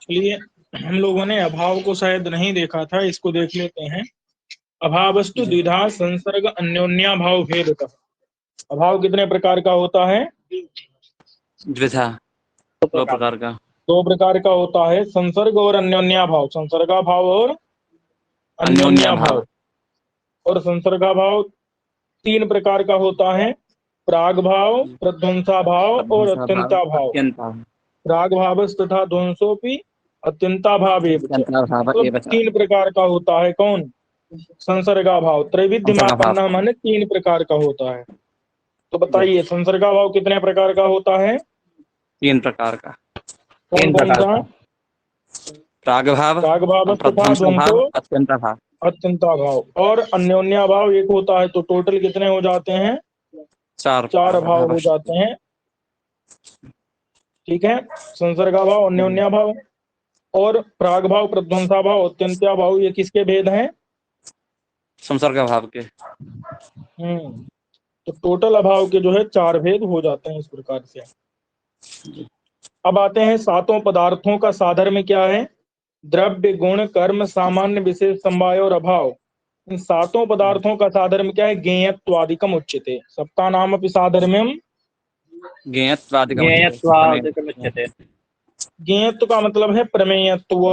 चलिए, हम लोगों ने अभाव को शायद नहीं देखा था, इसको देख लेते हैं। अभावस्तु द्विधा संसर्ग अन्योन्याभाव भेदतः। अभाव कितने प्रकार का होता है? द्विधा, दो प्रकार का। दो प्रकार का होता है, संसर्ग और अन्योन्याभाव। संसर्गाभाव और अन्योन्याभाव। और संसर्गाभाव तीन प्रकार का होता है, प्राग भाव, प्रध्वंसा भाव और अत्यंता भाव। प्राग भाव तथा ध्वंसोपि अत्यंता भाव मतलब तीन प्रकार का होता है। कौन? संसर्गा भाव। त्रैविध्यमापन्न माने तीन प्रकार का होता है। तो बताइए संसर्गा भाव कितने प्रकार का होता है? तीन प्रकार का। कौन कौन सा? प्राग भाव, प्राग भाव तथा ध्वंसो अत्यंता भाव और अन्योन्या भाव एक होता है। तो टोटल कितने हो जाते हैं? चार भाव हो जाते हैं। ठीक है, संसर्गा भाव, अन्योन्या भाव और प्राग भाव, प्रध्वंसा भाव, अत्यंत्या भाव, ये किसके भेद हैं? संसर्ग भाव के। तो टोटल अभाव के जो है चार भेद हो जाते हैं इस प्रकार से। अब आते हैं सातों पदार्थों का साधर्म्य क्या है? द्रव्य, गुण, कर्म, सामान्य, विशेष, समवाय और अभाव। इन सातों पदार्थों का साधर्म्य क्या है? ज्ञेयत्वादिकम उच्यते। सप्ता नाम अपि साधर्म्यम ज्ञेयत्वादिकम उच्यते। ज्ञेयत्व का मतलब है प्रमेयत्व।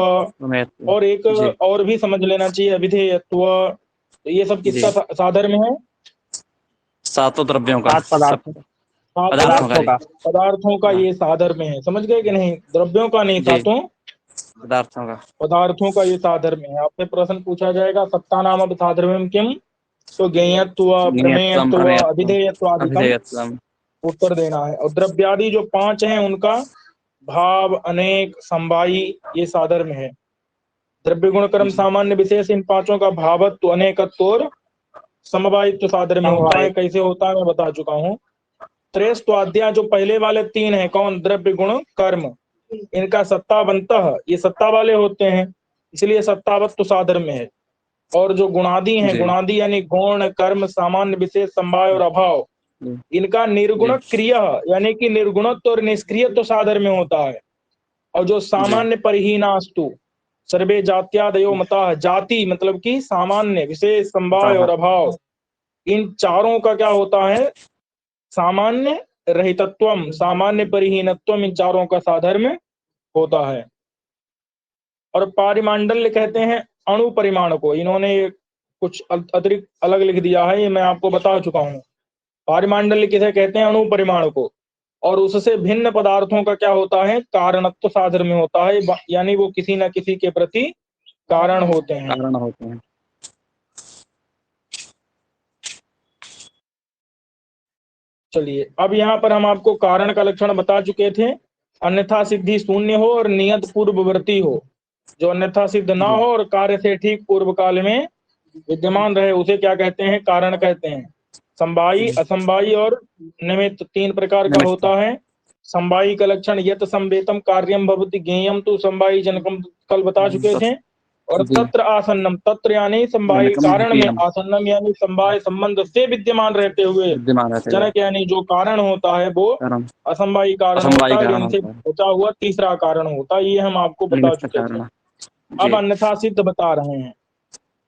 और एक और भी समझ लेना चाहिए, अभिधेयत्व। तो ये सब किसका साधर्म्य है? सातों द्रव्यों का, पदार्थों का ये साधर्म्य है। समझ गए कि नहीं? द्रव्यों का नहीं, सातों पदार्थों का ये साधर्म्य है। आपसे प्रश्न पूछा जाएगा सप्ता नाम अब साधर्म्यम किम, तो ज्ञेयत्व, प्रमेयत्व, अभिधेयत्वादिकम उत्तर देना है। और द्रव्यादि जो पांच हैं उनका भाव, अनेक, समवायी, ये साधर्म्य है। द्रव्य, गुण, कर्म, सामान्य, विशेष, इन पांचों का भावत्व, अनेकत्व और समवायित्व साधर्म्य होता है। कैसे होता है मैं बता चुका हूँ। त्रयस्त्वाद्या जो पहले वाले तीन हैं, कौन? द्रव्य, गुण, कर्म, इनका सत्तावंतः, ये सत्ता वाले होते हैं, इसलिए सत्तावत्व साधर्म्य है। और जो गुणादि हैं, गुणादि यानी गुण, कर्म, सामान्य, विशेष, समवाय और अभाव, इनका निर्गुण क्रिया यानी कि निर्गुणत्व और निष्क्रियत्व साधर्म्य होता है। और जो सामान्य परिहीनास्तु सर्वे जात्यादयो मतः, जाति मतलब कि सामान्य, विशेष, समवाय और अभाव, इन चारों का क्या होता है? सामान्य रहितत्वम, सामान्य परिहीनत्वम, इन चारों का साधर्म्य होता है। और पारिमांडल्य कहते हैं अणु परिमाण को। इन्होंने कुछ अतिरिक्त अलग लिख दिया है, ये मैं आपको बता चुका हूँ। पारिमांडल्य किसे कहते हैं? अणु परिमाण को। और उससे भिन्न पदार्थों का क्या होता है? कारणत्व साधर्म्य होता है, यानी वो किसी न किसी के प्रति कारण होते हैं। चलिए, अब यहाँ पर हम आपको कारण का लक्षण बता चुके थे। अन्यथा सिद्धि शून्य हो और नियत पूर्ववर्ती हो। जो अन्यथा सिद्ध ना हो और कार्य से ठीक पूर्व काल में विद्यमान रहे, उसे क्या कहते हैं? कारण कहते हैं। समवायी, असमवायी और निमित्त तीन प्रकार का होता है। समवायी का लक्षण यत संवेतम कार्यम भवति ज्ञेयम तु समवायी जनकम, कल बता चुके थे। और तत्र आसन्नम, तत्र यानी समवायी कारण में, आसन्नम यानी समवाय संबंध से विद्यमान रहते हुए, जनक यानी जो कारण होता है वो असमवायी कारण होता है, जिनसे बचा हुआ तीसरा कारण होता है। ये हम आपको बता चुके थे। अब अन्यथा सिद्ध बता रहे हैं।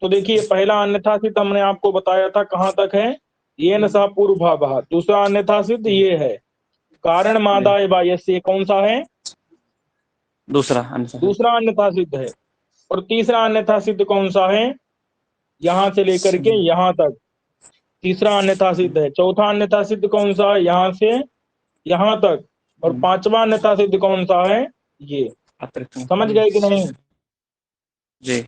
तो देखिए, पहला अन्यथा सिद्ध हमने आपको बताया था, कहाँ तक है? ये न सा पूर्व भाव। दूसरा अन्यथा सिद्ध ये है, कारण मादाय बायस्य। कौन सा है? दूसरा अन्यथा सिद्ध है। और तीसरा अन्यथा सिद्ध कौन सा है? यहां से लेकर के यहां तक तीसरा अन्यथा सिद्ध है। चौथा अन्यथा सिद्ध कौन सा है? यहां से यहां तक। और पांचवा अन्यथा सिद्ध कौन सा है? ये। समझ गए कि नहीं? जी।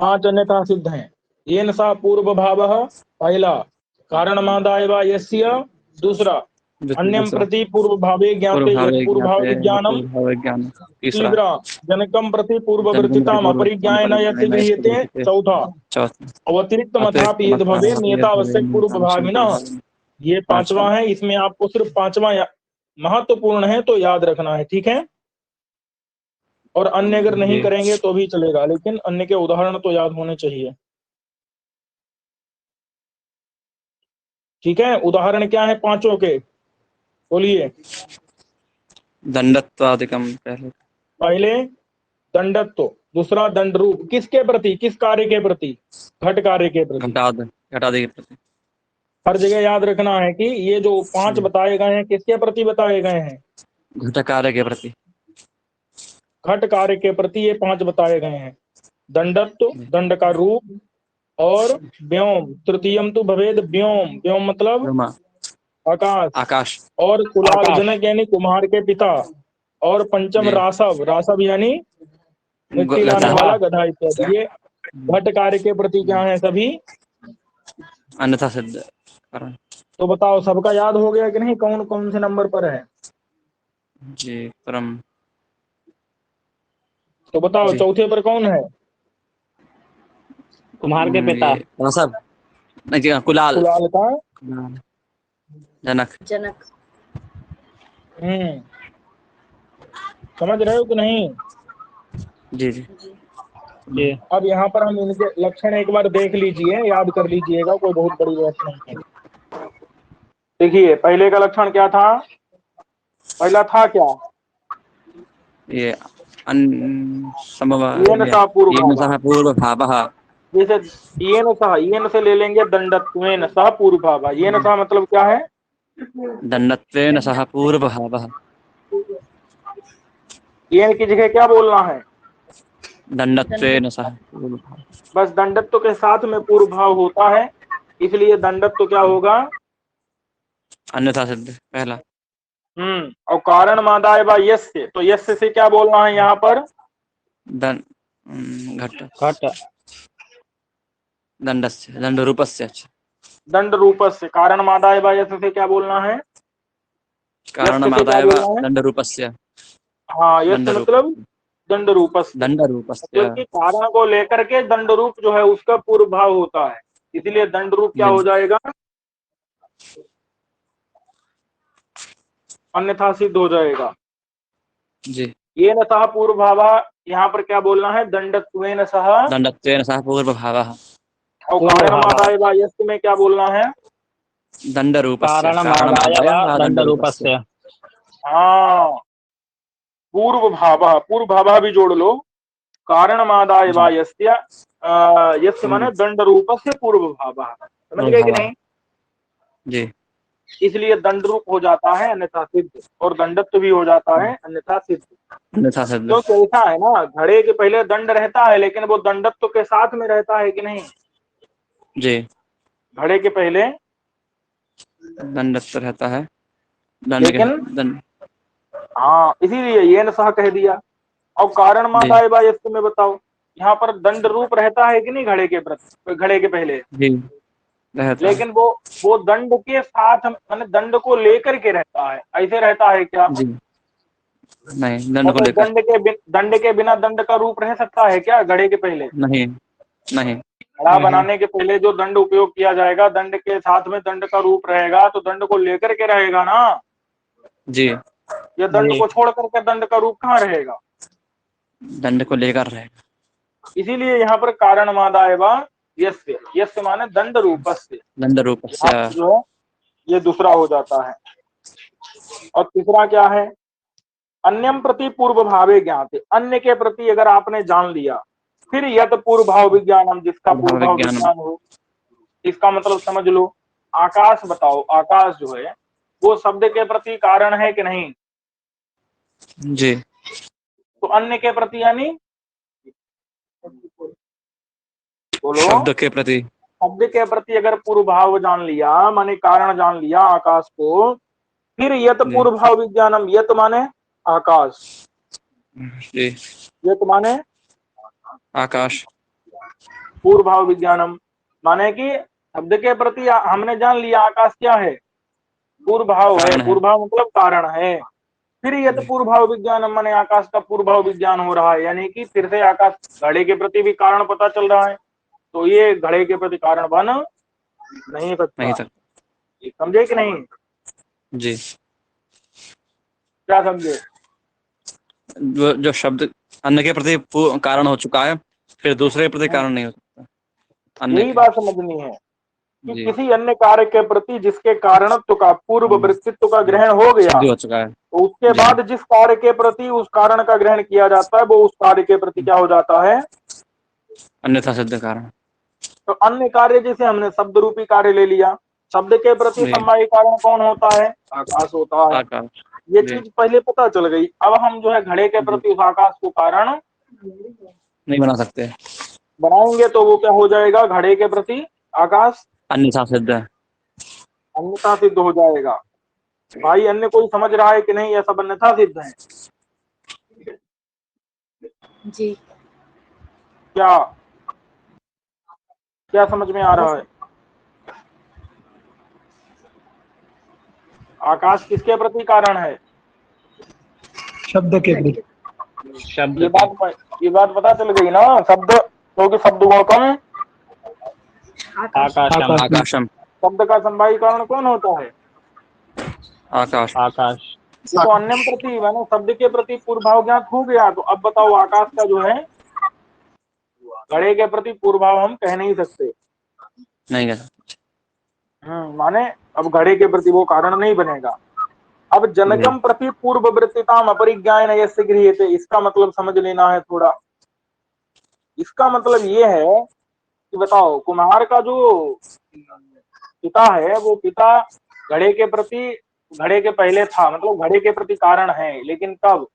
5 अन्यथा सिद्ध हैं। येन सा पूर्व भाव पहला, कारण मादाय वा यस्य दूसरा, अन्यम प्रति पूर्व भावे ज्ञाते यत् पूर्व भाव विज्ञानम तीसरा, जनकम प्रति पूर्ववर्तिताम अपरिज्ञायन यत् गृह्यते चौथा, अवतिरिक्त मथापि यद् भवे नियतावश्यक पूर्व भाविनः, ये पांचवा है। इसमें आपको सिर्फ पांचवा महत्वपूर्ण है तो याद रखना है, ठीक है? और अन्य अगर नहीं करेंगे तो भी चलेगा, लेकिन अन्य के उदाहरण तो याद होने चाहिए। ठीक है, उदाहरण क्या है पांचों के? बोलिए। दंडत्वादिकम पहले। पहले दंडत्व, दूसरा दंड रूप, किसके प्रति, किस कार्य के प्रति, घट कार्य के प्रति। घटादि के प्रति। हर जगह याद रखना है कि ये जो 5 बताए गए हैं किसके प्रति बताए गए हैं, घट कार्य के प्रति। घट कार्य के प्रति ये 5 बताए गए हैं। दंडत्व, दंड का रूप, और व्योम, तृतीयम तो भवेद व्योम, व्योम मतलब आकाश, आकाश, और कुलाल जनक यानी कुम्हार के पिता, और पंचम जी। रासव, रासव यानी मिट्टी लाने गधा। वाला, गधा इत्यादि। ये घट कार्य के प्रति क्या है सभी, अन्यथा सिद्ध कारण। तो बताओ सबका याद हो गया कि नहीं, कौन कौन से नंबर पर है। जी परम। तो बताओ जी। चौथे पर कौन है, कुम्हार के पिता। सब नहीं जी, कुलाल। कुलाल का जनक। जनक। समझ रहे हो कि नहीं। जी जी। जी। अब यहाँ पर हम इनके लक्षण एक बार देख लीजिए, याद कर लीजिएगा, कोई बहुत बड़ी बात नहीं है। देखिए पहले का लक्षण क्या था, पहला था क्या, ये येन सह पूर्व भावः। जैसे येन से ले लेंगे दंडत्वेन सह पूर्व भाव। येन सह मतलब क्या है, दंडत्वेन सह पूर्व भावः। येन की जगह क्या बोलना है, दंडत्वेन सह पूर्व भावः। बस दंडत्व के साथ में पूर्व भाव होता है, इसलिए दंडत्व क्या होगा, अन्यथा सिद्ध पहला। और कारण मादाय व यस्य, तो यस्य से क्या बोलना है यहाँ पर, घट घट। दंडस्य दंड रूपस्य। दंड रूपस्य, कारण मादाय व यस्य से क्या बोलना है, कारण यस्य से क्या मादाय बोलना है, दंड रूपस्य। हाँ यस्य मतलब दंड रूपस्य, दंड रूपस्य मतलब कि कारण को लेकर के दंड रूप जो है उसका पूर्व भाव होता है, इसलिए दंड रूप क्या हो जाएगा, अन्यथा सिद्ध हो जाएगा। जी। ये न सह पूर्व भावा, यहाँ पर क्या बोलना है, दंडत्वेन सह, दंडत्वेन सह पूर्व भावः। और कारण मादाय व यस्य में क्या बोलना है, दंड रूपस्य। कारण मादाय दंड रूपस्य। हाँ पूर्व भावा भी जोड़ लो, कारण मादाय व यस्य, यस्य माने दंड रूपस्य पूर्व भावः, समझ गए कि नहीं। जी। इसलिए दंड रूप हो जाता है अन्यथा सिद्ध, और दंडत्व भी हो जाता है अन्यथा सिद्ध। अन्यथा सिद्ध। तो कैसा है ना, घड़े के पहले दंड रहता है लेकिन वो दंडत्व के साथ में रहता है कि नहीं, जी। घड़े के पहले दंडत्व रहता है, लेकिन हाँ इसीलिए ये न सह कह दिया। और कारण मादाय व यस्य में बताओ, यहाँ पर दंड रूप रहता है कि नहीं घड़े के प्रति, घड़े के पहले जी रहता लेकिन वो दंड के साथ माने दंड को लेकर के रहता है, ऐसे रहता है क्या, जी नहीं दंड को लेकर, दंड के बिना दंड का रूप रह सकता है क्या घड़े के पहले, नहीं नहीं। घड़ा बनाने के पहले जो दंड उपयोग किया जाएगा दंड के साथ में दंड का रूप रहेगा, तो दंड को लेकर के रहेगा ना जी। ये दंड को छोड़ करके दंड का रूप कहाँ रहेगा, दंड को लेकर रहेगा। इसीलिए यहाँ पर कारण मादाय व यस्य, यस्य माने दंड रूपस्य, दंड रूपस्य जो है ये दूसरा हो जाता है। और तीसरा क्या है, अन्यम प्रति पूर्व भावे ज्ञाते, अन्य के प्रति अगर आपने जान लिया, फिर यत पूर्व भाव विज्ञानम, जिसका पूर्व भाव विज्ञान हो, इसका मतलब समझ लो, आकाश बताओ, आकाश जो है वो शब्द के प्रति कारण है कि नहीं, जी। तो अन्य के प्रति यानी बोलो, शब्द के प्रति, शब्द के प्रति अगर पूर्व भाव जान लिया माने कारण जान लिया आकाश को, फिर यत पूर्व भाव विज्ञानम, यत माने आकाश, जी यत माने आकाश, पूर्व भाव विज्ञानम माने कि शब्द के प्रति हमने जान लिया आकाश क्या है, पूर्व भाव है, पूर्व भाव मतलब कारण है, फिर यत पूर्व भाव विज्ञानम माने आकाश का पूर्व भाव विज्ञान हो रहा है, यानी कि फिर से आकाश, घड़े के प्रति भी कारण पता चल रहा है, तो ये घड़े के प्रति कारण बन नहीं सकता। समझे कि नहीं, जी। क्या समझे, जो शब्द अन्य के प्रति कारण हो चुका है, फिर दूसरे के प्रति कारण नहीं हो सकता। यही बात समझनी है, कि जी किसी अन्य कार्य के प्रति जिसके कारणत्व का पूर्व वृत्तित्व का ग्रहण हो गया, सिद्धि हो चुका है। तो उसके जी बाद जिस कार्य के प्रति उस कारण का ग्रहण किया जाता है वो उस कार्य के प्रति क्या हो जाता है? अन्यथा सिद्ध कारण। तो अन्य कार्य, जैसे हमने शब्द रूपी कार्य ले लिया, शब्द के प्रति जी समवायी कारण कौन होता है? आकाश होता है। आकाश। ये जी चीज पहले पता चल गई। अब हम जो है घड़े के जी प्रति उस आकाश को कारण नहीं बना सकते, बनाएंगे तो वो क्या हो जाएगा? घड़े के प्रति आकाश अन्यथा सिद्ध है। अन्यथा सिद्ध हो जाएगा। भाई अन्य कोई समझ रहा है कि नहीं? यह सब अन्यथा सिद्ध है जी। क्या? क्या समझ में आ रहा है? आकाश किसके प्रति कारण है? शब्द के प्रति। शब्द ये बात पता चल गई ना? शब्द, क्योंकि शब्द गौतम आकाश। आकाशम। आकाशम। शब्द का समवायी कारण कौन होता है? आकाश। आकाश। तो अन्यम प्रति मैंने शब्द के प्रति पूर्व भाव ज्ञात हो गया, तो अब बताओ आकाश का जो है घड़े के प्रति पूर्व भाव हम कह नहीं सकते। नहीं क्या? माने अब घड़े के प्रति वो कारण नहीं बनेगा। अब जनकम प्रति पूर्व वृत्तिताम अपरिज्ञान यस्य गृह्यते, इसका मतलब समझ लेना है थोड़ा। इसका मतलब ये है कि बताओ कुम्हार का जो पिता है वो पिता घड़े के प्रति, घड़े के पहले था, मतलब घड़े के प्रति कारण है, लेकिन कब?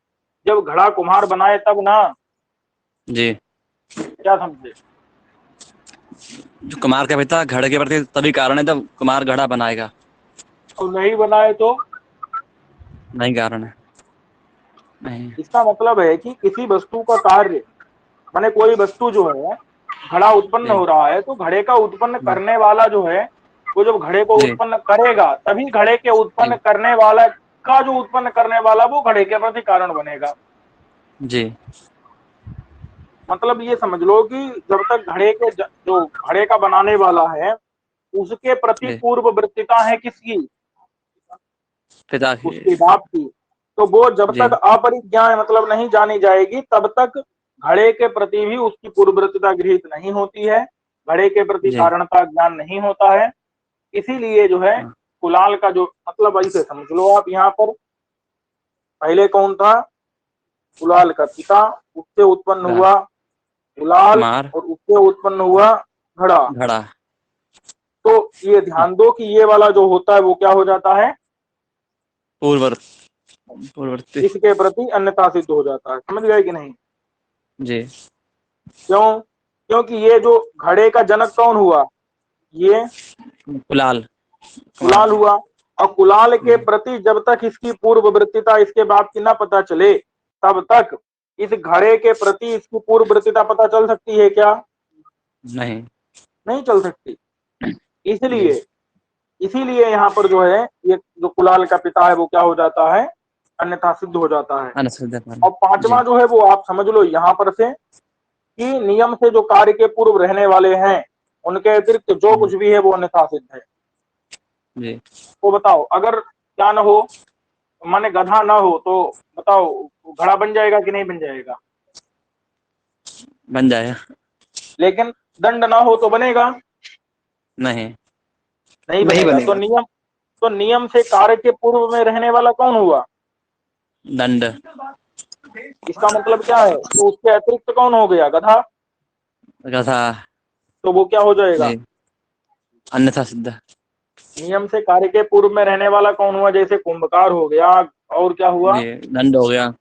जब घड़ा कुम्हार बनाए तब ना। जी क्या समझे? जो कुमार का पिता घड़े के प्रति तभी कारण है जब कुमार घड़ा बनाएगा, तो नहीं बनाए तो? नहीं कारण है। नहीं। इसका मतलब है कि किसी वस्तु का कार्य, माने कोई वस्तु जो है घड़ा उत्पन्न जी हो रहा है, तो घड़े का उत्पन्न जी करने वाला जो है वो जब घड़े को जी उत्पन्न करेगा तभी घड़े के उत्पन्न जी करने वाला का जो उत्पन्न करने वाला वो घड़े के प्रति कारण बनेगा। जी मतलब ये समझ लो कि जब तक घड़े के जो घड़े का बनाने वाला है उसके प्रति जी पूर्व वृत्तिता है किसकी? पिता की। उसके बाप की। तो वो जब जी तक अपरिज्ञान मतलब नहीं जानी जाएगी तब तक घड़े के प्रति भी उसकी पूर्ववृत्तता गृहीत नहीं होती है, घड़े के प्रति जी कारणता ज्ञान नहीं होता है। इसीलिए जो है हाँ, कुलाल का जो मतलब ऐसे समझ लो आप, यहाँ पर पहले कौन था? कुलाल का पिता, उससे उत्पन्न पिता हुआ कुलाल कुमार और उससे उत्पन्न हुआ घड़ा। घड़ा। तो ये ध्यान दो कि ये वाला जो होता है वो क्या हो जाता है? पूर्ववर्ती। इसके प्रति अन्यथा सिद्ध हो जाता है। समझ गए कि नहीं? जी क्यों? क्योंकि ये जो घड़े का जनक कौन हुआ? ये कुलाल कुमार। कुलाल हुआ। और कुलाल के जी प्रति जब तक इसकी पूर्व वृत्तिता इसके बाप की ना पता चले तब तक इस घड़े के प्रति इसकी पूर्व वृत्तिता पता चल सकती है क्या? नहीं। नहीं चल सकती। जी इसलिए इसीलिए यहाँ पर जो है ये जो कुलाल का पिता है वो क्या हो जाता है? अन्यथा सिद्ध हो जाता है। अनसिद्ध और कारण। जी पांचवा जो है वो आप समझ लो यहाँ पर से कि नियम से जो कार्य के पूर्व रहने वाले हैं उनके अतिरिक्त जो कुछ भी है वो अन्यथा सिद्ध है। जी तो बताओ अगर क्या न हो, माने गधा ना हो, तो बताओ घड़ा बन जाएगा कि नहीं बन जाएगा? बन जाएगा। लेकिन दंड ना हो तो बनेगा? नहीं नहीं नहीं बनेगा। तो बनेगा। नियम से कार्य के पूर्व में रहने वाला कौन हुआ? दंड। इसका मतलब क्या है? तो उसके अतिरिक्त कौन हो गया? गधा। गधा। तो वो क्या हो जाएगा? जी अन्यथा सिद्ध। नियम से कार्य के पूर्व में रहने वाला कौन हुआ? जैसे कुंभकार हो गया, और क्या हुआ? जी दंड हो गया।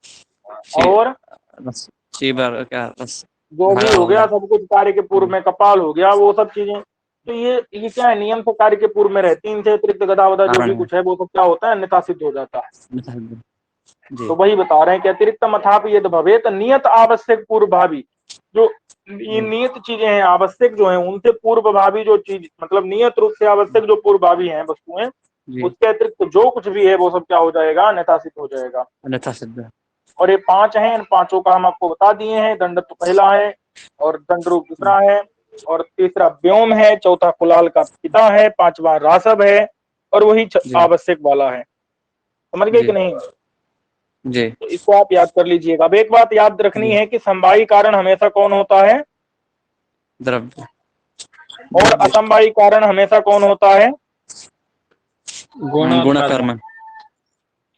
शी और रस शीबर क्या रस जो भी धागा हो हो गया गया। सब कुछ कार्य के पूर्व में, कपाल हो गया, वो सब चीजें। तो ये क्या है? नियम से कार्य के पूर्व में रहती, इनसे अतिरिक्त गदा वदा जो कारण भी है। कुछ है वो सब क्या होता है? अन्यथा सिद्ध हो जाता है। अन्यथा सिद्ध। जी तो वही बता रहे हैं कि अतिरिक्त अथापि यद भवेत नियत आवश्यक पूर्व भावी, जो ये जी नियत चीजें हैं आवश्यक जो है उनसे पूर्व भावी जो चीज, मतलब नियत रूप से आवश्यक जो पूर्व भावी है वस्तुएं, जी उसके अतिरिक्त जो कुछ भी है वो सब क्या हो जाएगा? अन्यथा सिद्ध हो जाएगा। अन्यथा सिद्ध। और ये पांच हैं, इन पांचों का हम आपको बता दिए हैं। दंड तो पहला है और दंड रूप दूसरा है, और तीसरा व्योम है, चौथा कुलाल का पिता है, पांचवा रासव है, और वही जी आवश्यक वाला है। समझ गए कि जी नहीं? जी तो इसको आप याद कर लीजिएगा। अब एक बात याद रखनी जी है कि समवायी कारण हमेशा कौन होता है? द्रव्य। और असमवायी कारण हमेशा कौन होता है? गुण और गुण कर्म। कर्म।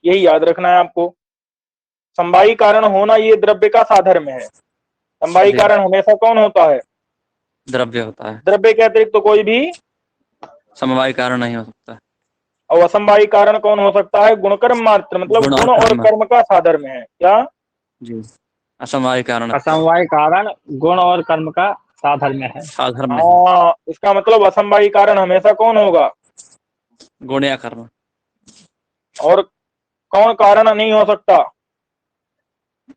यही याद रखना है आपको। समवायी कारण होना ये द्रव्य का साधर्म है। समवायी जी। कारण हमेशा कौन होता है? द्रव्य होता है, द्रव्य के अतिरिक्त तो कोई भी। समवाय कारण नहीं हो सकता। और असमवायी कारण कौन हो सकता है? गुणकर्म मात्र, मतलब गुण और गुण और कर्म। कर्म का साधर्म है क्या? जी, असमवाय कारण असमवाय कारण गुण और कर्म का साधर्म है। साधर्म है। हाँ, इसका मतलब असमवायी कारण हमेशा कौन होगा? गुण या कर्म। और कौन कारण नहीं हो सकता?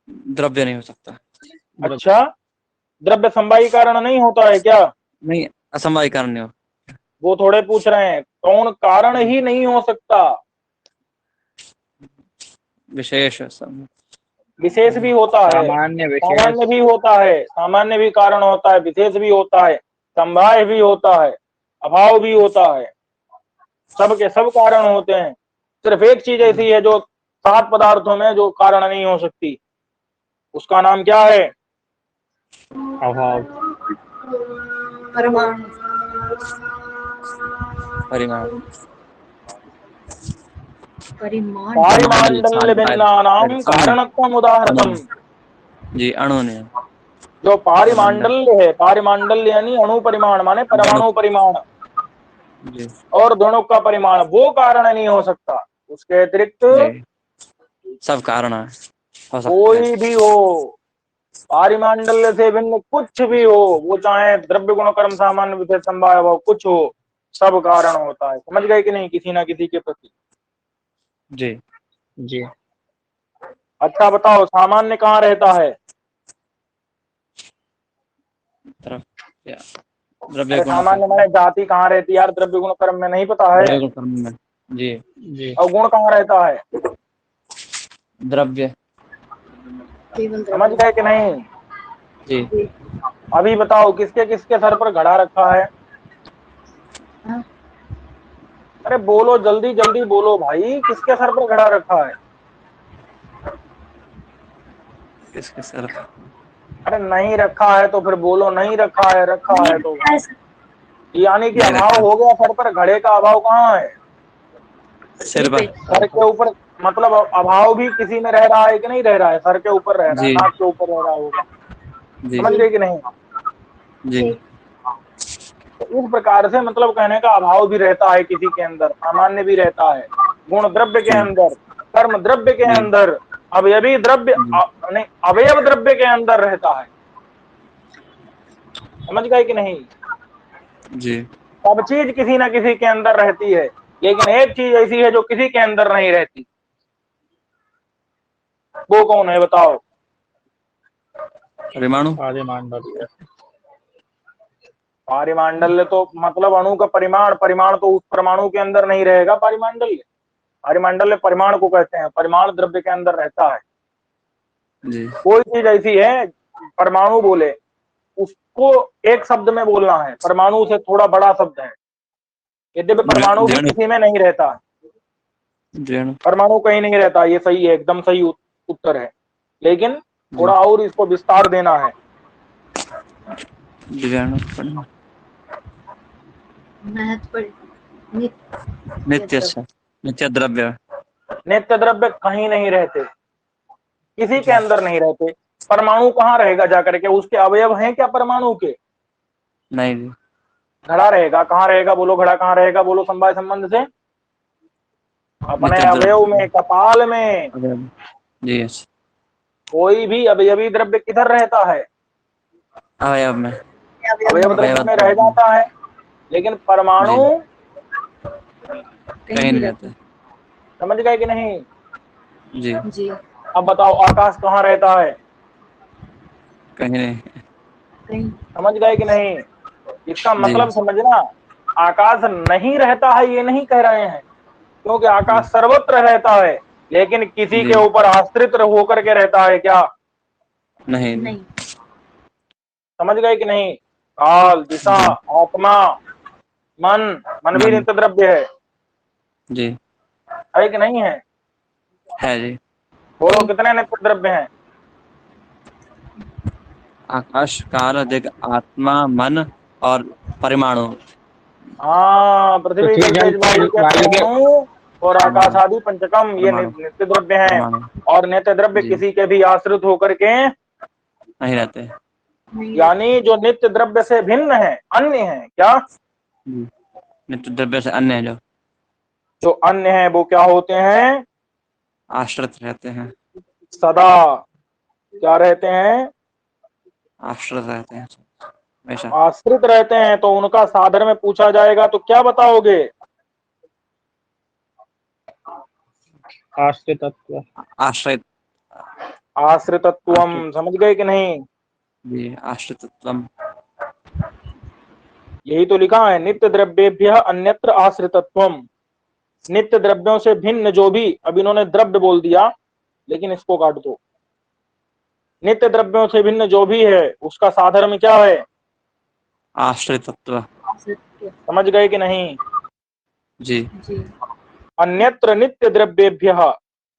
द्रव्य नहीं हो सकता। अच्छा, द्रव्य समवायी कारण नहीं होता है क्या? नहीं, असमवाय कारण नहीं हो। वो थोड़े पूछ रहे हैं कौन कारण ही नहीं हो सकता। विशेष विशेष भी होता है, सामान्य विशेष। सामान्य भी होता है, सामान्य भी कारण होता है, विशेष भी होता है, समवाय भी होता है, अभाव भी होता है, सब के सब कारण होते हैं। सिर्फ एक चीज ऐसी है जो 7 पदार्थों में जो कारण नहीं हो सकती, उसका नाम क्या है? अभाव। परमाणु। परिमाण। परिमाण। पारिमांडल्य भिन्नानाम कारणत्वम उदाहरणम। जी, अणु ने। जो पारिमांडल्य है, पारिमांडल्य यानी अणु परिमाण माने परमाणु परिमाण, जी। और दोनों का परिमाण, वो कारण नहीं हो सकता। उसके अतिरिक्त जी, सब कारण है, हो सकता है। कोई भी हो, पारिमांडल्य से भिन्न कुछ भी हो, वो चाहे द्रव्य गुण कर्म सामान्य विशेष संभाव हो, कुछ हो, सब कारण होता है। समझ गए कि नहीं किसी ना किसी के प्रति? जी। जी। अच्छा बताओ, सामान्य कहाँ रहता है? द्रव्य, द्रव्य अरे गुण सामान्य कर्म। माने जाति कहाँ रहती है यार? द्रव्य गुण कर्म में नहीं पता है? द्रव्य गुण कर्म में। जी। जी। और गुण कहाँ रहता है? द्रव्य। केवल समझ द्रव्य। गए कि नहीं? जी। अभी बताओ किसके किसके सर पर घड़ा रखा है? हाँ? अरे बोलो, जल्दी जल्दी बोलो भाई, किसके सर पर घड़ा रखा है? किसके सर? अरे नहीं रखा है तो फिर बोलो, नहीं रखा है, रखा नहीं है तो रखा है सर। यानी कि नहीं अभाव रखा। हो गया सर पर, घड़े का अभाव कहाँ है? सिर पे। पर। सर के ऊपर, मतलब अभाव भी किसी में रह रहा है कि नहीं रह रहा है? सर के ऊपर रह रहा है, जी। नाक के ऊपर रह रहा होगा। जी। समझ जी। गए कि नहीं? जी। ठीक। तो इस प्रकार से मतलब कहने का अभाव भी रहता है किसी के अंदर, सामान्य भी रहता है, गुण द्रव्य के जी। अंदर, कर्म द्रव्य के जी। अंदर, अवयवी द्रव्य जी। नहीं, अवयव द्रव्य के अंदर रहता है। समझ गए कि नहीं? जी। सब चीज किसी ना किसी के अंदर रहती है, लेकिन एक चीज ऐसी है जो किसी के अंदर नहीं रहती। वो कौन है बताओ? परिमाणु। पारिमांडल्य। पारिमांडल्य तो मतलब अणु का परिमाण, परिमाण तो उस परमाणु के अंदर नहीं रहेगा। पारिमांडल्य, पारिमांडल्य परिमाण को कहते हैं, परिमाण द्रव्य के अंदर रहता है। जी। कोई चीज ऐसी है, परमाणु बोले, उसको एक शब्द में बोलना है, परमाणु से थोड़ा बड़ा शब्द है। यद्यपि परमाणु भी जीवाणु। किसी में नहीं रहता, जीवाणु। परमाणु कहीं नहीं रहता, ये सही है, एकदम सही उत्तर है, लेकिन जी। थोड़ा और इसको विस्तार देना है। जीवाणु। महत्व। नित्य से नित्य द्रव्य। नित्य द्रव्य कहीं नहीं रहते, किसी के अंदर नहीं रहते। परमाणु कहाँ रहेगा जाकर के? उसके अवयव हैं क्या परमाणु के? नहीं जी। घड़ा रहेगा, कहाँ रहेगा बोलो? घड़ा कहाँ रहेगा बोलो समवाय संबंध से? अपने नित्य अवयव द्रव्य। में, कपाल में। जी। यस। कोई भी अवयवी द्रव्य किधर रहता है? अवयव में। अवयव अवयव में। द्रव्य अवयव में रह द्रव्य। जाता है, लेकिन परमाणु जी। कहीं कहीं नहीं नहीं रहता। रहते। समझ गए कि नहीं? जी। जी। अब बताओ आकाश कहाँ रहता है? कहीं नहीं। कहीं। समझ गए कि नहीं? इसका जी। मतलब समझना, आकाश नहीं रहता है ये नहीं कह रहे हैं, क्योंकि जी। आकाश सर्वत्र रहता है, लेकिन किसी जी। के ऊपर आश्रित होकर के रहता है क्या? नहीं जी। नहीं। समझ गए कि नहीं? काल, दिशा, जी। आत्मा, मन, मन भी मन। नित्य द्रव्य जी। है कि नहीं है? है जी। बोलो कितने नित्य द्रव्य हैं? आकाश, काल, दिग, आत्मा, मन, और परमाणु। हाँ, पृथ्वी जल तेज वायु के परमाणु और आकाश आदि पंचकम, ये परमाणु नित्य द्रव्य हैं। परमाणु और नित्य द्रव्य जी किसी के भी आश्रित होकर के, नहीं रहते। नहीं यानी जो नित्य द्रव्य से भिन्न है, अन्य है, क्या? जी, नित्य द्रव्य से अन्य है, जो अन्य है वो क्या होते हैं? आश्रित रहते हैं। सदा क्या रहते हैं? आश्रित रहते हैं हमेशा। आश्रित रहते हैं। तो उनका साधन में पूछा जाएगा तो क्या बताओगे? आश्रितत्व। आश्रित आश्रितत्वम, आश्रित समझ गए कि नहीं? जी, आश्रितत्वम। यही तो लिखा है, नित्य द्रव्येभ्यः अन्यत्र आश्रितत्वम। नित्य द्रव्यों से भिन्न जो भी, अब इन्होंने द्रव्य बोल दिया, लेकिन इसको काट दो। नित्य द्रव्यों से भिन्न जो भी है उसका साधर्म क्या है? आश्रितत्व। आश्रित। समझ गए कि नहीं? जी जी। अन्यत्र नित्य द्रव्येभ्यः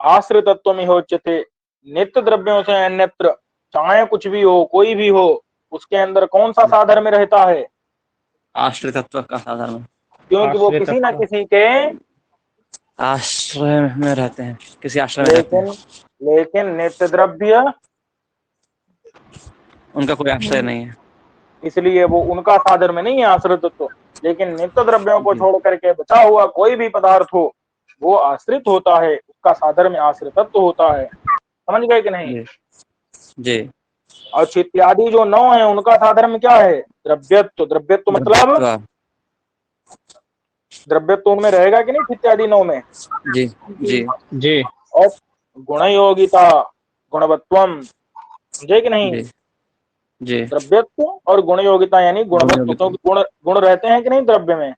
आश्रितत्वमिहोच्यते। नित्य द्रव्यों से अन्यत्र, चाहे कुछ भी हो, कोई भी हो, उसके अंदर कौन सा साधर्म रहता है? आश्रितत्व का साधन, क्योंकि वो किसी न आश्रितत्व। किसी के, आश्रय में रहते हैं, किसी आश्रय में रहते हैं। लेकिन लेकिन नित्य द्रव्य, उनका कोई आश्रय नहीं। नहीं है। इसलिए वो उनका साधर्म नहीं है आश्रितत्व। लेकिन नित्य द्रव्यों को जी छोड़ करके बचा हुआ कोई भी पदार्थ हो, वो आश्रित होता है, उसका साधर्म आश्रितत्व होता है। समझ गए कि नहीं? जी जी। और चित्यादि जो नौ है उनका साधर्म क्या है? द्रव्यत्व। द्रव्यत्व मतलब द्रव्यत्व। द्रव्यत्व उनमें रहेगा कि नहीं, चित्यादि नौ में? जी जी जी और गुणयोगिता, गुणवत्वम, समझे कि नहीं? जी जी। द्रव्यत्व और गुणयोगिता यानी गुणवत्व, गुणयोगिता। क्योंकि गुण गुण रहते हैं कि नहीं द्रव्य में?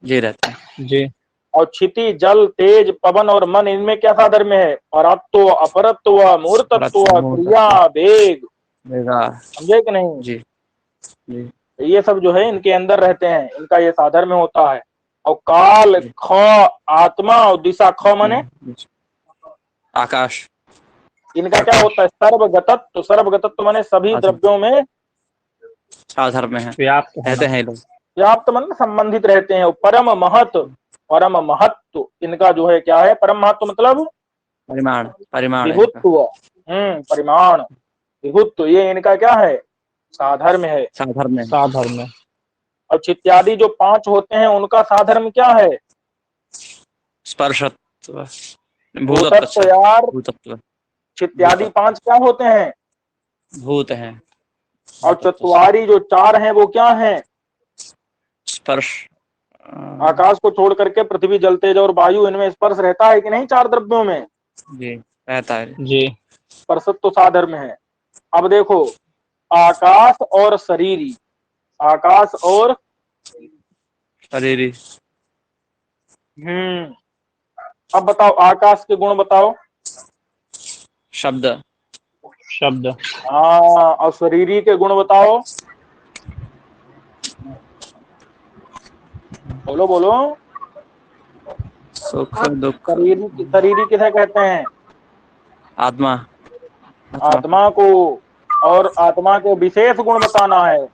जी रहते हैं। जी। और क्षिति, जल, तेज, पवन और मन, इनमें क्या साधर्म है? परत्व, अपरत्व, मूर्तत्व, परत्व क्रिया, मूर्तत्व वेग, वेगा। समझे कि नहीं? जी जी तो ये सब जो है इनके अंदर रहते हैं, इनका ये साधर्म होता है। और काल, जी। ख, आत्मा और दिशा, ख माने आकाश। इनका क्या आकाश। होता है? सर्वगतत्व। सर्वगतत्व माने सभी द्रव्यों में साधर्म में है, व्याप्त रहते होना। हैं ये लोग। व्याप्त मन संबंधित रहते हैं। और परम महत्व, परम महत्व इनका जो है क्या है? परम महत्व मतलब परिमाण, परिमाण है इनका। विभुत्व, परिमाण, विभुत्व, ये इनका क्या है? साधर्म है। साधर्म है। साधर्म। और चित्यादि जो पांच होते हैं उनका साधर्म क्या है? स्पर्शत्व, भूतत्व। भूतत्व अच्छा, यार। भूतत्व। चित्यादि भूतत्व पांच क्या होते हैं? भूत है। और भूतत्व से चतुआरी जो चार हैं वो क्या हैं? स्पर्श। आकाश को छोड़ करके पृथ्वी, जल, तेज और वायु, इनमें स्पर्श रहता है कि नहीं? चार द्रव्यों में जी रहता है। जी। स्पर्शत्व साधर्म है। अब देखो, आकाश और शरीरी, आकाश और शरीरी। अब बताओ आकाश के गुण बताओ। शब्द। शब्द। हाँ, और शरीरी के गुण बताओ। बोलो बोलो। सुख दुख। शरीरी किसे कहते हैं? आत्मा। आत्मा को। आत्मा को। और आत्मा के विशेष गुण बताना है।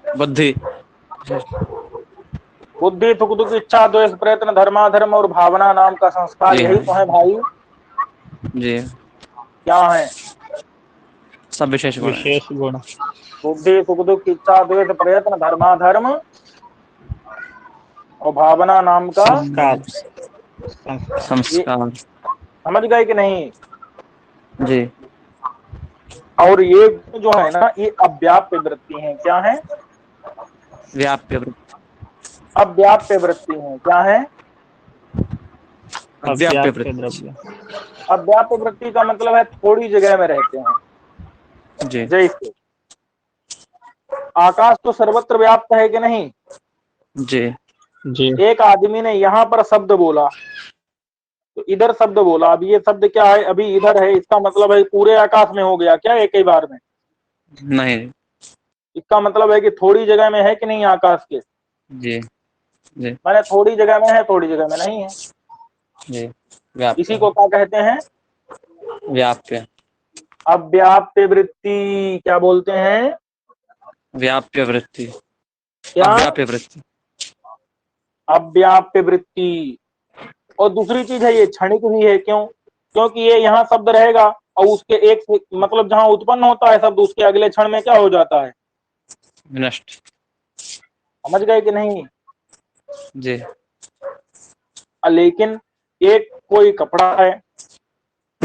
बुद्धि। बुद्धि, सुख दुख, इच्छा, द्वेष, प्रयत्न, धर्माधर्म और भावना नाम का संस्कार, जी यही तो है भाई। जी। क्या है? सब विशेष गुण है। विशेष गुण। बुद्धि, सुख दुख, इच्छा, द्वेष, प्रयत्न, धर्माधर्म और भावना नाम का, संस्कार। संस्कार। ये संस्कार। समझ गए कि नहीं? जी। और ये जो है ना, ये अव्याप्य वृत्ति है। क्या है? व्याप्य वृत्ति। अव्याप्य वृत्ति है। क्या है? अव्याप्य अव्याप्त वृत्ति। द्रव्य। अव्याप्य वृत्ति का मतलब है थोड़ी जगह में रहते हैं। जी जैसे आकाश तो सर्वत्र व्याप्त है कि नहीं? जी जी। एक आदमी ने यहाँ पर शब्द बोला तो इधर शब्द बोला, अब ये शब्द क्या है? अभी इधर है, इसका मतलब है पूरे आकाश में हो गया क्या एक ही बार में? नहीं। इसका मतलब है कि थोड़ी जगह में है कि नहीं आकाश के? जी जी मैंने थोड़ी जगह में है, थोड़ी जगह में नहीं है। जी। व्याप्य। इसी को क्या कहते हैं? व्याप्य। अव्याप्य वृत्ति क्या बोलते हैं? व्याप्य वृत्ति, क्या? अव्याप्य वृत्ति। अव्याप्य वृत्ति। और दूसरी चीज है ये क्षणिक भी है। क्यों? क्योंकि ये यहाँ शब्द रहेगा और उसके एक मतलब जहां उत्पन्न होता है शब्द उसके अगले क्षण में क्या हो जाता है? विनष्ट। समझ गए कि नहीं? जी। लेकिन एक कोई कपड़ा है,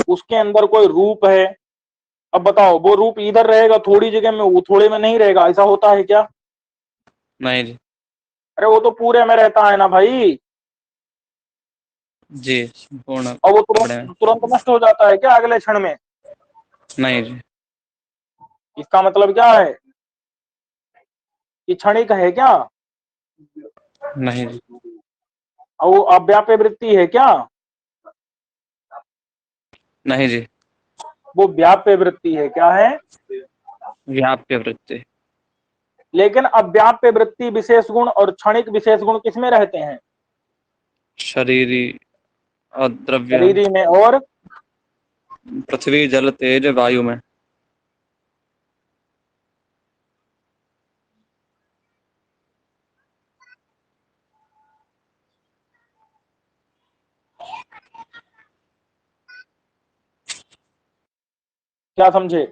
उसके अंदर कोई रूप है, अब बताओ वो रूप इधर रहेगा थोड़ी जगह में, वो थोड़े में नहीं रहेगा, ऐसा होता है क्या? नहीं जी। अरे वो तो पूरे में रहता है ना भाई। जी, संपूर्ण और वो कपड़े में। तुरंत तुरंत नष्ट हो जाता है क्या अगले क्षण में? नहीं जी। इसका मतलब क्या है कि क्षणिक है क्या? नहीं जी। और वो अव्याप्य वृत्ति है क्या? नहीं जी। वो व्याप्य वृत्ति है। क्या है? व्याप्य वृत्ति। लेकिन अव्याप्य वृत्ति विशेष गुण और क्षणिक विशेष गुण किसमें रहते हैं? शरीरी और द्रव्य, शरीरी में और पृथ्वी जल तेज वायु में। क्या समझे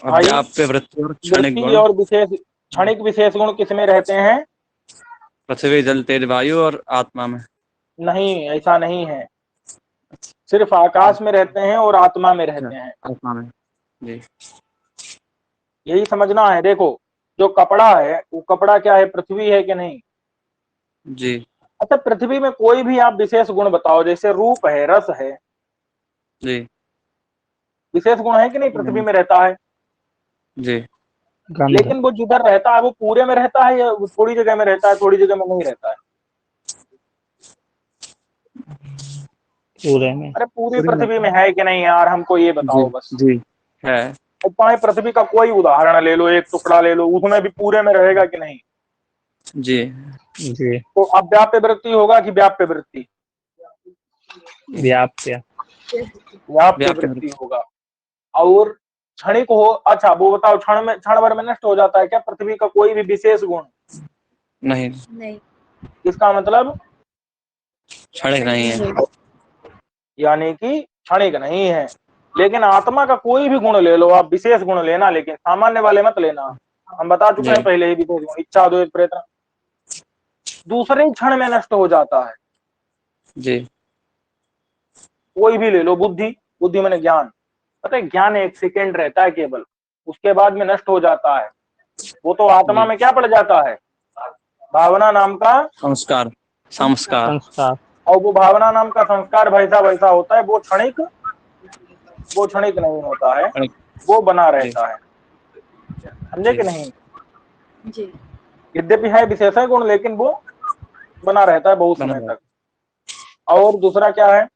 भाई? अव्याप्य वृत्ति और क्षणिक वृत्ति गुण और विशेष क्षणिक विशेष गुण किसमें रहते हैं? पृथ्वी जल तेज वायु और आत्मा में। नहीं, ऐसा नहीं है। सिर्फ आकाश में रहते हैं और आत्मा में अच्छा, रहते हैं। आत्मा में। जी। यही समझना है। देखो जो कपड़ा है वो कपड़ा क्या है? पृथ्वी है कि नहीं? जी। अच्छा, पृथ्वी में कोई भी आप विशेष गुण बताओ, जैसे रूप है, रस है, जी। विशेष गुण है कि नहीं? पृथ्वी में रहता है। जी। गंध। लेकिन वो जिधर रहता है वो पूरे में रहता है या वो थोड़ी जगह में रहता है, थोड़ी जगह में नहीं रहता है? पूरे में। अरे पूरी पृथ्वी में है कि नहीं यार, हमको ये जी। बताओ बस। जी है। अब चाहे पृथ्वी का कोई उदाहरण ले लो, एक टुकड़ा ले लो, उसमें भी पूरे में रहेगा कि नहीं? जी। जी। तो अव्याप्य वृत्ति होगा कि व्याप्य वृत्ति? व्याप्य। व्याप्य व्याप्य वृत्ति वृत्ति। होगा। और क्षणिक हो? अच्छा वो बताओ, क्षण भर में नष्ट हो जाता है क्या पृथ्वी का कोई भी विशेष गुण? नहीं, नहीं। इसका मतलब क्षणिक नहीं है। यानी कि क्षणिक नहीं है। लेकिन आत्मा का कोई भी गुण ले लो आप, विशेष गुण लेना, लेकिन सामान्य वाले मत लेना। हम बता चुके जी। हैं पहले ही, विशेष गुण इच्छा द्वेष प्रेरणा दूसरे ही क्षण में नष्ट हो जाता है। जी। कोई भी ले लो, बुद्धि, बुद्धि माने ज्ञान। पता है ज्ञान एक सेकेंड रहता है केवल, उसके बाद में नष्ट हो जाता है। वो तो आत्मा जी। में क्या पड़ जाता है? भावना नाम का संस्कार। संस्कार। संस्कार। और वो भावना नाम का संस्कार वैसा वैसा होता है। वो क्षणिक नहीं होता है, क्षणिक। वो बना जी। रहता है। समझे जी। कि नहीं? जी। यद्यपि है विशेषण गुण, लेकिन वो बना रहता है बहुत बना समय हुआ। तक। और दूसरा क्या है?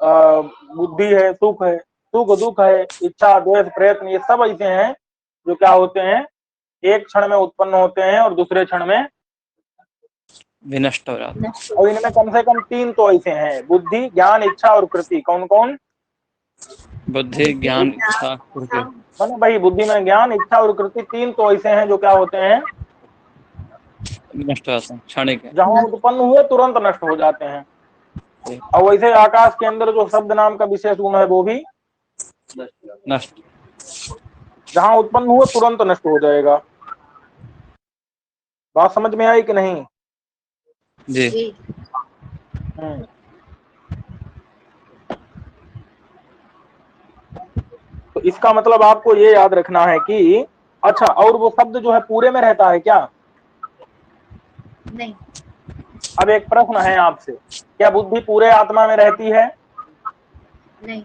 बुद्धि है, सुख है, सुख दुख है, इच्छा द्वेष प्रयत्न, ये सब ऐसे हैं जो क्या होते हैं? एक क्षण में उत्पन्न होते हैं और दूसरे क्षण में। विनष्ट हो जाता। नष्ट। और इनमें कम से कम तीन तो ऐसे हैं, बुद्धि, ज्ञान, इच्छा और कृति। कौन कौन? बुद्धि ज्ञान इच्छा कृति। मैंने भाई बुद्धि में ज्ञान, इच्छा और कृति, तीन तो ऐसे हैं जो क्या होते हैं? नष्ट हो जाता है, क्षणिक है। जहां उत्पन्न हुए तुरंत नष्ट हो जाते हैं। जी। और वैसे आकाश के अंदर जो शब्द नाम का विशेष गुण है वो भी नष्ट। जहां उत्पन्न हुए तुरंत नष्ट हो जाएगा। बात समझ में आई कि नहीं? जी। जी। हम्म। तो इसका मतलब आपको ये याद रखना है कि अच्छा, और वो शब्द जो है पूरे में रहता है क्या? नहीं। अब एक प्रश्न है आपसे, क्या बुद्धि पूरे आत्मा में रहती है? नहीं।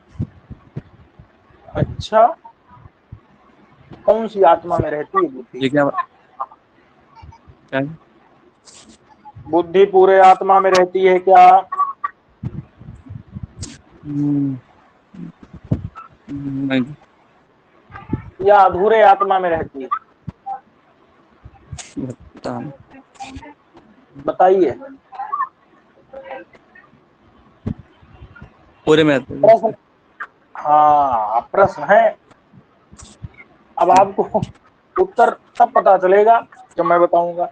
अच्छा, कौन सी आत्मा में रहती है बुद्धि? जी। क्या क्या है? बुद्धि पूरे आत्मा में रहती है क्या? हम्म, नहीं। या अधूरे आत्मा में रहती है? पता नहीं। बताइए। पूरे में रहते हैं। प्रश्न हाँ प्रश्न है। अब आपको उत्तर तब पता चलेगा जब मैं बताऊंगा,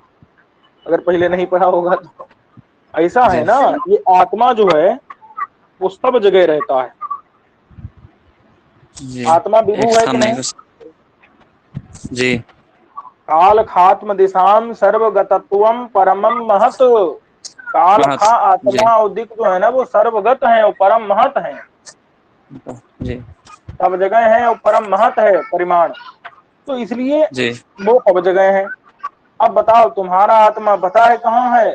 अगर पहले नहीं पढ़ा होगा तो। ऐसा है जी ना, ये आत्मा जो है वो सब जगह रहता है। जी, आत्मा एक विभू है कि स्थान नहीं नहीं? जी काल खात्म दिशाम सर्वगतत्वम परमम महत। काल महत। खा जी आत्मा और दिक जो है ना वो सर्वगत है और परम महत है, जी सब जगह है और परम महत है परिमाण, तो इसलिए जी वो सब जगह है। अब बताओ तुम्हारा आत्मा पता है कहाँ है?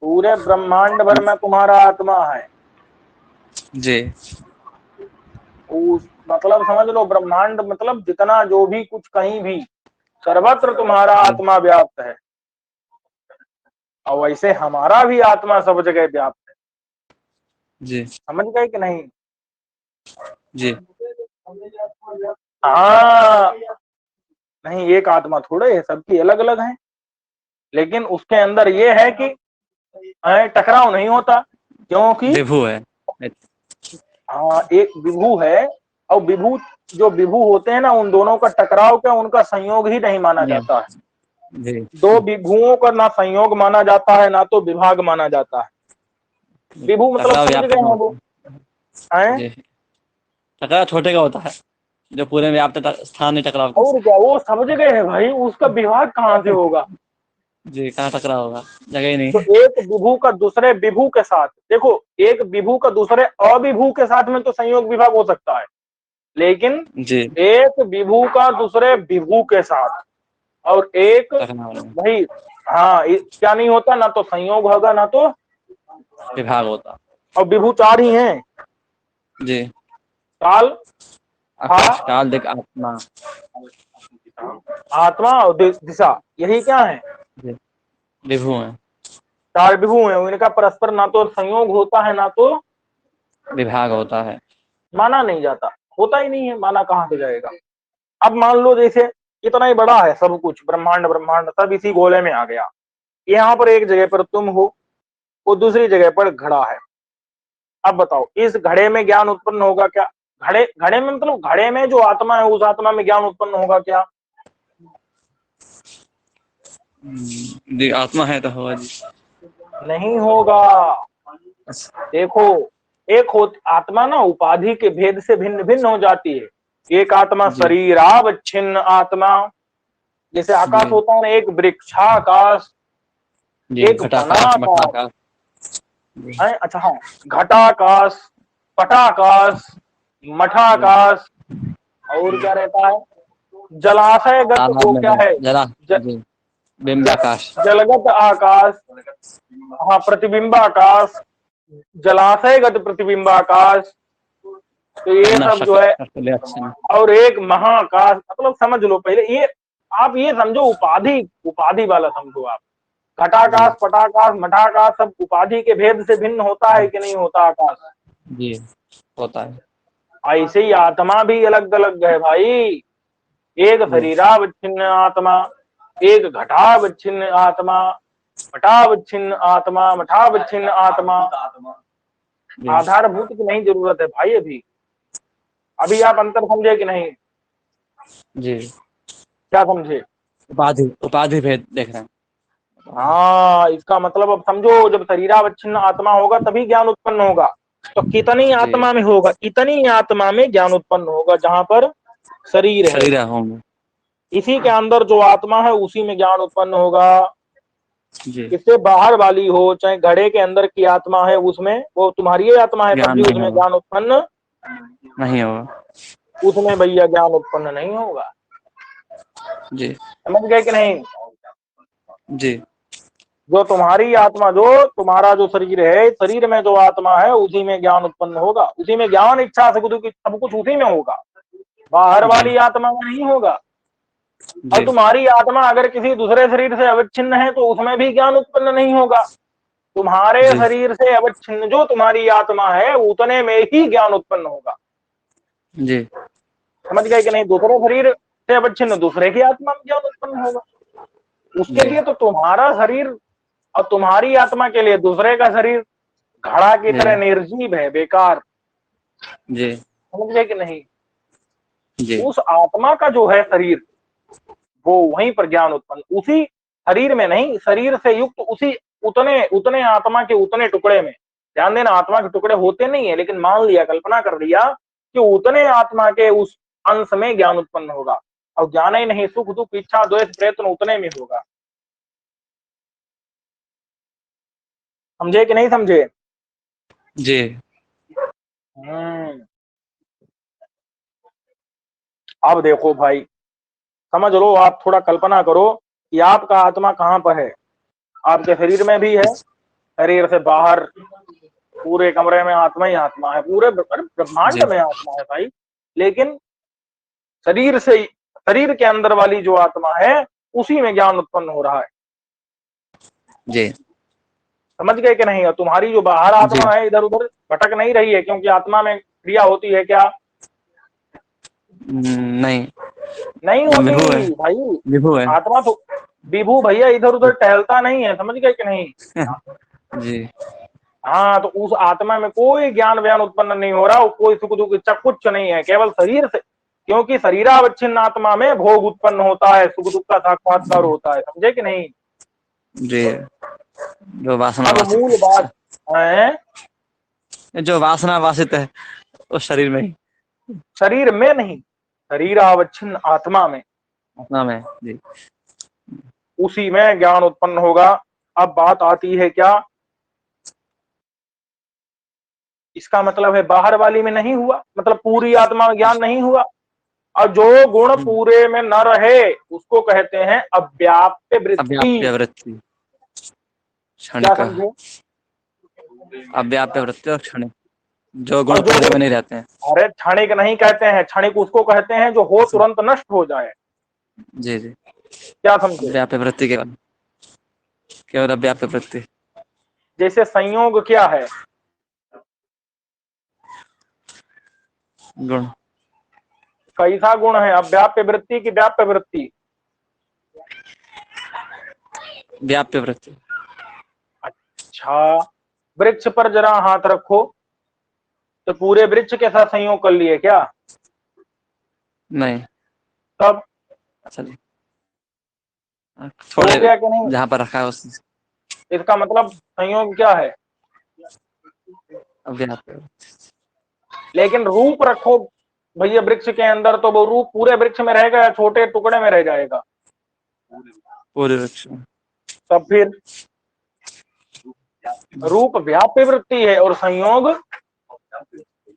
पूरे ब्रह्मांड भर में तुम्हारा आत्मा है। जी उस मतलब समझ लो, ब्रह्मांड मतलब जितना जो भी कुछ कहीं भी सर्वत्र तुम्हारा जी आत्मा व्याप्त है। और वैसे हमारा भी आत्मा सब जगह व्याप्त है। जी समझ गए कि नहीं? जी हाँ, नहीं एक आत्मा थोड़े है, सबकी अलग अलग है, लेकिन उसके अंदर ये है कि टकराव नहीं होता, क्योंकि विभु है। हाँ एक विभू है, और विभू जो विभू होते हैं ना उन दोनों का टकराव क्या, उनका संयोग ही नहीं माना नहीं, जाता है। जी दो विभुओं का ना संयोग माना जाता है ना तो विभाग माना जाता है। विभू मतलब टकराव समझ व्याप्त गए में हैं वो, होता है। हैं? जी, टकराव छोटे का होता है, जो पूरे में व्याप्त स्थान नहीं टकराव कर और क्या वो समझ गए हैं भाई, उसका विभाग कहाँ से होगा? जी कहाँ टकराव होगा, जगह ही नहीं तो है। एक विभू का दूसरे विभू के साथ, देखो एक विभू का दूसरे अविभू के साथ में तो संयोग विभाग हो सकता है, लेकिन जी एक विभू का दूसरे विभू के साथ और एक टकराव नहीं, भाई, हाँ क्या नहीं होता, ना तो संयोग होगा ना तो, विभाग होता। और विभू चार ही हैं, जी काल आकाश खा काल दिक आत्मा। आत्मा और दिशा, यही क्या है? जी विभु है, चार विभू हैं, इनका परस्पर ना तो संयोग होता है ना तो विभाग होता है। माना नहीं जाता, होता ही नहीं है, माना कहाँ से जाएगा? अब मान लो जैसे इतना ही बड़ा है सब कुछ, ब्रह्मांड ब्रह्मांड सब इसी गोले में आ गया, यहाँ पर एक जगह पर तुम हो, वो दूसरी जगह पर घड़ा है। अब बताओ इस घड़े में ज्ञान उत्पन्न होगा क्या? घड़े घड़े में मतलब घड़े में जो आत्मा है उस आत्मा में ज्ञान उत्पन्न होगा क्या? जी आत्मा है तो होगा जी। नहीं होगा। देखो एक हो आत्मा ना उपाधि के भेद से भिन्न भिन्न हो जाती है। एक आत्मा जी शरीरावच्छिन्न आत्मा, जैसे आकाश जी होता है ना, एक वृक्षाकाश, जी एक घटाकाश वनाकाश मठाकाश। जी है। अच्छा हाँ, घटाकाश, पटाकाश, जी मठाकाश, और क्या रहता है? जलाशयगत तालाब वो में क्या है है? जरा। ज, जी ज, बिंबाकाश। जलगत आकाश, हाँ प्रतिबिंबाकाश, जलाशयगत प्रतिबिंबाकाश, तो ये अन्ना सब जो है। शकले अच्छे। और एक महाकाश, मतलब समझ लो पहले ये, आप ये समझो उपाधि, उपाधि वाला समझो आप। जी घटाकाश, पटाकाश, मठाकाश सब उपाधि के भेद से भिन्न होता है कि नहीं होता आकाश? जी होता है। ऐसे ही आत्मा भी अलग अलग है भाई। एक जी शरीरावच्छिन्न आत्मा, एक घटावच्छिन्न आत्मा, पटावच्छिन्न आत्मा, मठावच्छिन्न आत्मा। जी आधारभूत की नहीं जरूरत है भाई, अभी अभी आप अंतर समझे कि नहीं? जी क्या समझे? उपाधि उपाधि भेद देख रहे हैं। हाँ इसका मतलब अब समझो, जब शरीरावच्छिन्न आत्मा होगा तभी ज्ञान उत्पन्न होगा। तो कितनी जी आत्मा में होगा? इतनी आत्मा में ज्ञान उत्पन्न होगा जहां पर शरीर है। शरीर होंगे। इसी के अंदर जो आत्मा है उसी में ज्ञान उत्पन्न होगा। जी इससे बाहर वाली हो, चाहे घड़े के अंदर की आत्मा है उसमें, वो तुम्हारी ही आत्मा है तब ज्ञान भी नहीं उसमें होगा, ज्ञान उत्पन्न, नहीं होगा। उसमें भैया ज्ञान उत्पन्न नहीं होगा। जी समझ गए कि नहीं? जी जो तुम्हारी आत्मा, जो तुम्हारा जो शरीर है, शरीर में जो आत्मा है उसी में ज्ञान उत्पन्न होगा, उसी में ज्ञान इच्छा सब कुछ उसी में होगा, बाहर जी वाली आत्मा में नहीं होगा। और जी तुम्हारी आत्मा अगर किसी दूसरे शरीर से अविच्छिन्न है तो उसमें भी ज्ञान उत्पन्न नहीं होगा। तुम्हारे जी शरीर से अविच्छिन्न जो तुम्हारी आत्मा है उतने में ही ज्ञान उत्पन्न होगा। जी समझ गए कि नहीं? दूसरे शरीर से अविच्छिन्न दूसरे की आत्मा में ज्ञान उत्पन्न होगा। उसके जी लिए तो तुम्हारा शरीर और तुम्हारी आत्मा के लिए दूसरे का शरीर घड़ा की जी तरह निर्जीव है, बेकार। जी समझ गए कि नहीं? जी उस आत्मा का जो है शरीर, वो वहीं पर ज्ञान उत्पन्न, उसी शरीर में नहीं, शरीर से युक्त उसी उतने उतने आत्मा के उतने टुकड़े में। ध्यान देना, आत्मा के टुकड़े होते नहीं है, लेकिन मान लिया, कल्पना कर लिया कि उतने आत्मा के उस अंश में ज्ञान उत्पन्न होगा। और ज्ञान ही नहीं, सुख दुख इच्छा द्वेष प्रयत्न उतने में होगा। समझे कि नहीं समझे? जी अब देखो भाई, समझ लो, आप थोड़ा कल्पना करो कि आपका आत्मा कहाँ पर है। आपके शरीर में भी है, शरीर से बाहर पूरे कमरे में आत्मा ही आत्मा है, पूरे ब्रह्मांड जी में आत्मा है भाई। लेकिन शरीर से, शरीर के अंदर वाली जो आत्मा है, उसी में ज्ञान उत्पन्न हो रहा है। जी समझ गए कि नहीं? और तुम्हारी जो बाहर जी आत्मा है, इधर उधर भटक नहीं रही है, क्योंकि आत्मा में क्रिया होती है क्या? नहीं, नहीं विभु है, होती भाई। विभु है। आत्मा तो विभू भैया, इधर उधर टहलता नहीं है। समझ गए कि नहीं? जी हाँ, तो उस आत्मा में कोई ज्ञान व्यान उत्पन्न नहीं हो रहा, कोई सुख दुख इच्छा कुछ नहीं है, केवल शरीर से। क्योंकि शरीरावच्छिन्न आत्मा में भोग उत्पन्न होता है, सुख दुख का साक्षात्कार होता है। समझे कि नहीं? जी, जो वासना अब मूल वासित, बात है, जो वासना वासित है उस शरीर में ही, शरीर में नहीं, शरीरावच्छिन्न आत्मा में, आत्मा में। जी उसी में ज्ञान उत्पन्न होगा। अब बात आती है क्या, इसका मतलब है बाहर वाली में नहीं हुआ, मतलब पूरी आत्मा में ज्ञान नहीं हुआ। और जो गुण पूरे में न रहे, उसको कहते हैं अव्याप्य अव्याप्य वृत्ति। वृत्ति, क्या क्षणिक, समझे? अव्याप्य वृत्ति और क्षणिक, जो गुण और जो पूरे गुण, में नहीं रहते हैं। अरे क्षणिक नहीं कहते हैं, क्षणिक उसको कहते हैं जो हो तुरंत नष्ट हो जाए। जी जी, क्या समझे? अव्याप्य वृत्ति, केवल केवल अव्याप्य वृत्ति। जैसे संयोग क्या है? गुण, कैसा गुण है? अव्याप्य वृत्ति की व्याप्य वृत्ति? व्याप्य वृत्ति। अच्छा, वृक्ष पर जरा हाथ रखो, तो पूरे वृक्ष के साथ संयोग कर लिए क्या? नहीं, तब अच्छा जी, हो थोड़े गया कि नहीं? जहाँ पर रखा है उस इसका मतलब संयोग क्या है? अव्याप्य, लेकिन रूप रखो भैया वृक्ष के अंदर, तो वो रूप पूरे वृक्ष में रहेगा या छोटे टुकड़े में रह जाएगा? पूरे वृक्ष में। तब फिर रूप व्याप्य वृत्ति है और संयोग,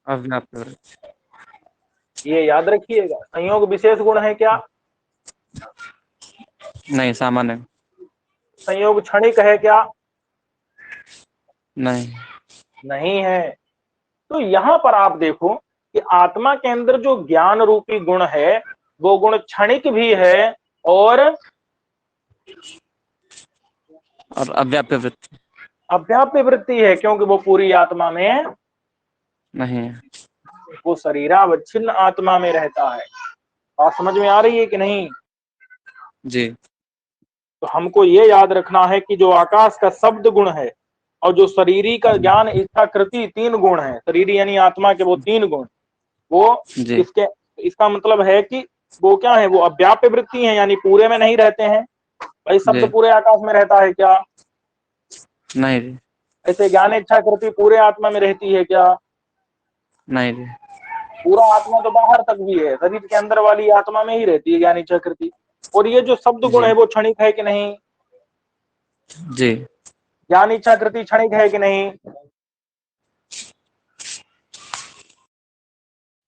अव्याप्य वृत्ति। ये याद रखिएगा। संयोग विशेष गुण है क्या? नहीं, सामान्य। संयोग क्षणिक है क्या? नहीं, नहीं है। तो यहाँ पर आप देखो कि आत्मा के अंदर जो ज्ञान रूपी गुण है, वो गुण क्षणिक भी है और अव्याप्य वृत्ति अव्याप्य वृत्ति है, क्योंकि वो पूरी आत्मा में, नहीं है। वो शरीरावच्छिन्न आत्मा में रहता है। बात समझ में आ रही है कि नहीं? जी तो हमको ये याद रखना है कि जो आकाश का शब्द गुण है और जो शरीरी का ज्ञान इच्छा कृति, तीन गुण है, शरीरी यानी आत्मा के वो तीन गुण, वो जी इसके, इसका मतलब है कि वो क्या है? वो अव्याप्य वृत्ति है, यानी पूरे में नहीं रहते हैं। भाई शब्द जी, पूरे आकाश में रहता है क्या? नहीं जी, ऐसे ज्ञान इच्छा कृति पूरे आत्मा में रहती है क्या? नहीं जी, पूरा आत्मा तो बाहर तक भी है, शरीर के अंदर वाली आत्मा में ही रहती है ज्ञान इच्छा कृति। और ये जो शब्द गुण जी है वो क्षणिक है कि नहीं? जी, ज्ञान इच्छा कृति क्षणिक है कि नहीं?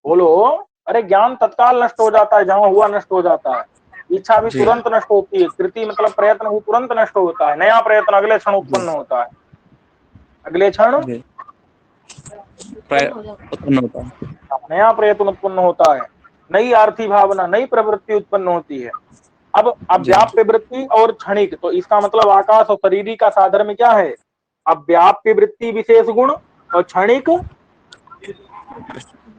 बोलो। अरे ज्ञान तत्काल नष्ट हो जाता है, जहां हुआ नष्ट हो जाता है। इच्छा भी जी तुरंत नष्ट होती है, कृति मतलब प्रयत्न भी तुरंत नष्ट होता है, नया प्रयत्न अगले क्षण जी उत्पन्न होता है। अगले क्षण जी, उत्पन्न हो जाता उत्पन्न होता है। नया प्रयत्न उत्पन्न होता है, नई आर्थी भावना, नई प्रवृत्ति उत्पन्न होती है। अब जी अव्याप्य वृत्ति और क्षणिक, तो इसका मतलब आकाश और शरीरी का साधर्म क्या है? अव्याप्य वृत्ति विशेष गुण और क्षणिक, वृत्ति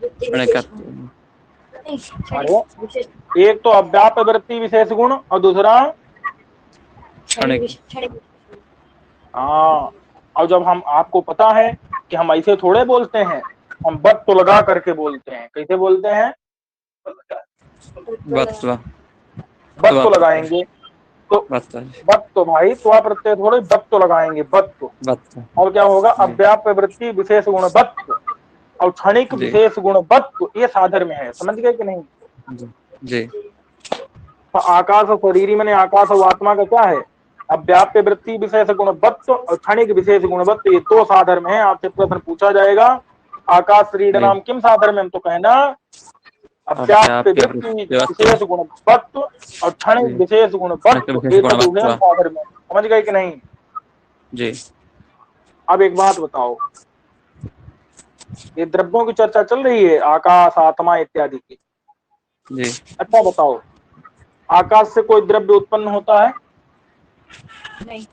क्षणिक विशेष का- गुण। नहीं, क्षणिक अरे विशेष, एक तो अव्याप्य वृत्ति विशेष गुण और दूसरा, क्षणिक। क्षणिक विशेष गुण। हाँ। और जब हम, आपको पता है कि हम ऐसे थोड़े बोलते हैं, हम बत्त लगा करके बोलते हैं। कैसे बोलते हैं? बत्वा बत्त लगाएंगे तो बत्त भाई त्वा प्रत्यय थोड़े बत्त लगाएंगे, बत्त। बत्वा और क्या होगा? जी। अव्याप्य वृत्ति विशेष गुण बत्त और क्षणिक जी विशेष गुण बत्त, ये साधर में है। समझ गए कि नहीं? जी जी तो आकाश और शरीरी मैंने आकाश और आत्मा का क्या है? अव्याप्य वृत्ति विशेष गुण बत्त और क्षणिक विशेष गुण बत्त, ये दो साधर में है। आपसे प्रश्न पूछा जाएगा आकाश शरीर जी। नाम किम साधर में, हम तो कहना अव्याप्य वृत्ति विशेष गुण बत्त और क्षणिक विशेष गुण बत्त, ये तो हो गया साधर में। समझ गए कि नहीं? जी। अब एक बात बताओ, ये द्रव्यों की चर्चा चल रही है, आकाश आत्मा इत्यादि की। जी। अच्छा बताओ, आकाश से कोई द्रव्य उत्पन्न होता है? नहीं।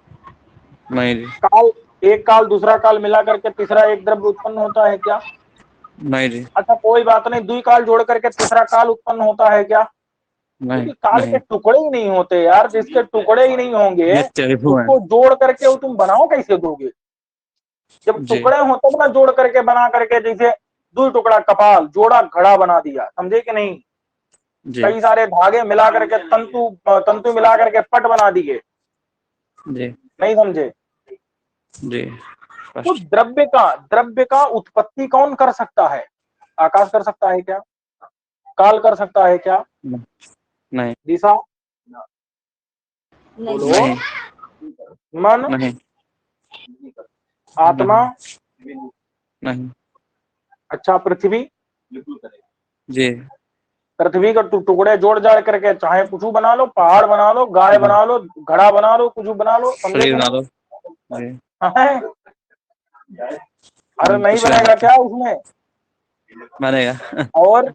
नहीं जी। काल, एक काल दूसरा काल मिला करके तीसरा एक द्रव्य उत्पन्न होता है क्या? नहीं जी। अच्छा कोई बात नहीं, दुई काल जोड़ करके तीसरा काल उत्पन्न होता है क्या? नहीं क्योंकि काल के नहीं। टुकड़े ही नहीं होते यार, जिसके टुकड़े ही नहीं होंगे नित्य विभु है उसको जोड़ करके वो तुम बनाओ कैसे दोगे? जब जी। टुकड़े हो तब ना जोड़ करके बना करके, जैसे दो टुकड़ा कपाल जोड़ा घड़ा बना दिया, समझे कि नहीं? जी कई सारे धागे मिला करके तंतु तंतु मिला करके पट बना दिए, जी नहीं समझे? जी। तो द्रव्य का उत्पत्ति कौन कर सकता है? आकाश कर सकता है क्या? काल कर सकता है क्या? नहीं दिशा, नहीं। बोलो। मन, नहीं आत्मा, नहीं। अच्छा पृथ्वी, जी पृथ्वी का टुकड़े जोड़ जाड़ करके चाहे कुछ बना लो, पहाड़ बना लो, गाय बना लो, घड़ा बना लो, कुछ बना लो, समझे शरीर कि बना नहीं? दो जी। हाँ। अरे नहीं कुछ बनेगा क्या उसमें? बनेगा। और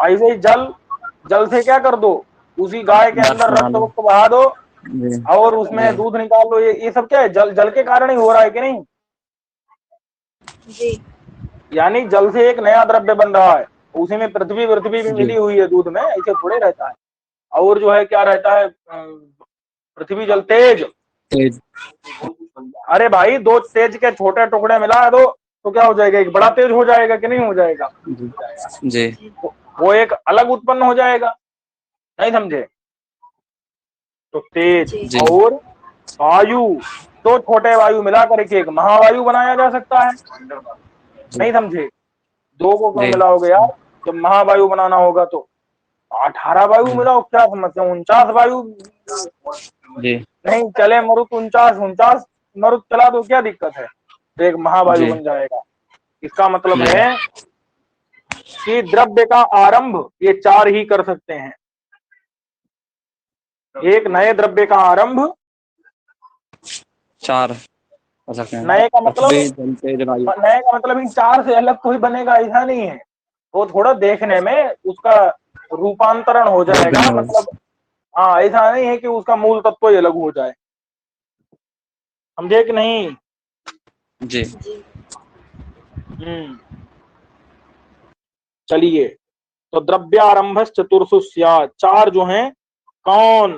ऐसे ही जल से क्या कर दो, उसी गाय के दांत अंदर बना रक्त लो वक्त बहा दो जी। और उसमें जी दूध निकाल लो। ये सब क्या है? जल के कारण ही हो रहा है कि नहीं? जी। यानी जल से एक नया द्रव्य बन रहा है, उसी में पृथ्वी भी जी मिली हुई है दूध में, ऐसे थोड़े रहता है। और जो है क्या रहता है? पृथ्वी जल तेज। तेज। अरे भाई दो तेज के छोटे टुकड़े मिला दो तो क्या हो जाएगा? एक बड़ा तेज हो जाएगा कि नहीं हो जाएगा? जी जी वो एक अलग उत्पन्न हो जाएगा, नहीं समझे? तो तेज जी। जी और वायु, दो छोटे वायु मिला करके एक महावायु बनाया जा सकता है, जी नहीं समझे? दो को क्यों जी मिलाओगे यार? जब महावायु बनाना होगा तो 18 वायु मिलाओ, क्या समझते हो? 49 वायु जी नहीं चले मरुत, 49 मरुत चला दो, क्या दिक्कत है? तो एक महावायु जी बन जाएगा। इसका मतलब जी। है कि द्रव्य का आरंभ ये चार ही कर सकते हैं। एक नए द्रव्य का आरंभ, चार हो सकते हैं, नए का मतलब, पृथ्वी जल तेज वायु। नए का मतलब इन चार से अलग कोई बनेगा ऐसा नहीं है, वो थोड़ा देखने में उसका रूपांतरण हो जाएगा, मतलब हाँ ऐसा नहीं है कि उसका मूल तत्व ही अलग हो जाए, समझे कि नहीं? जी जी। चलिए, तो द्रव्यारंभ चतुर्षु स्यात्, चार जो हैं कौन?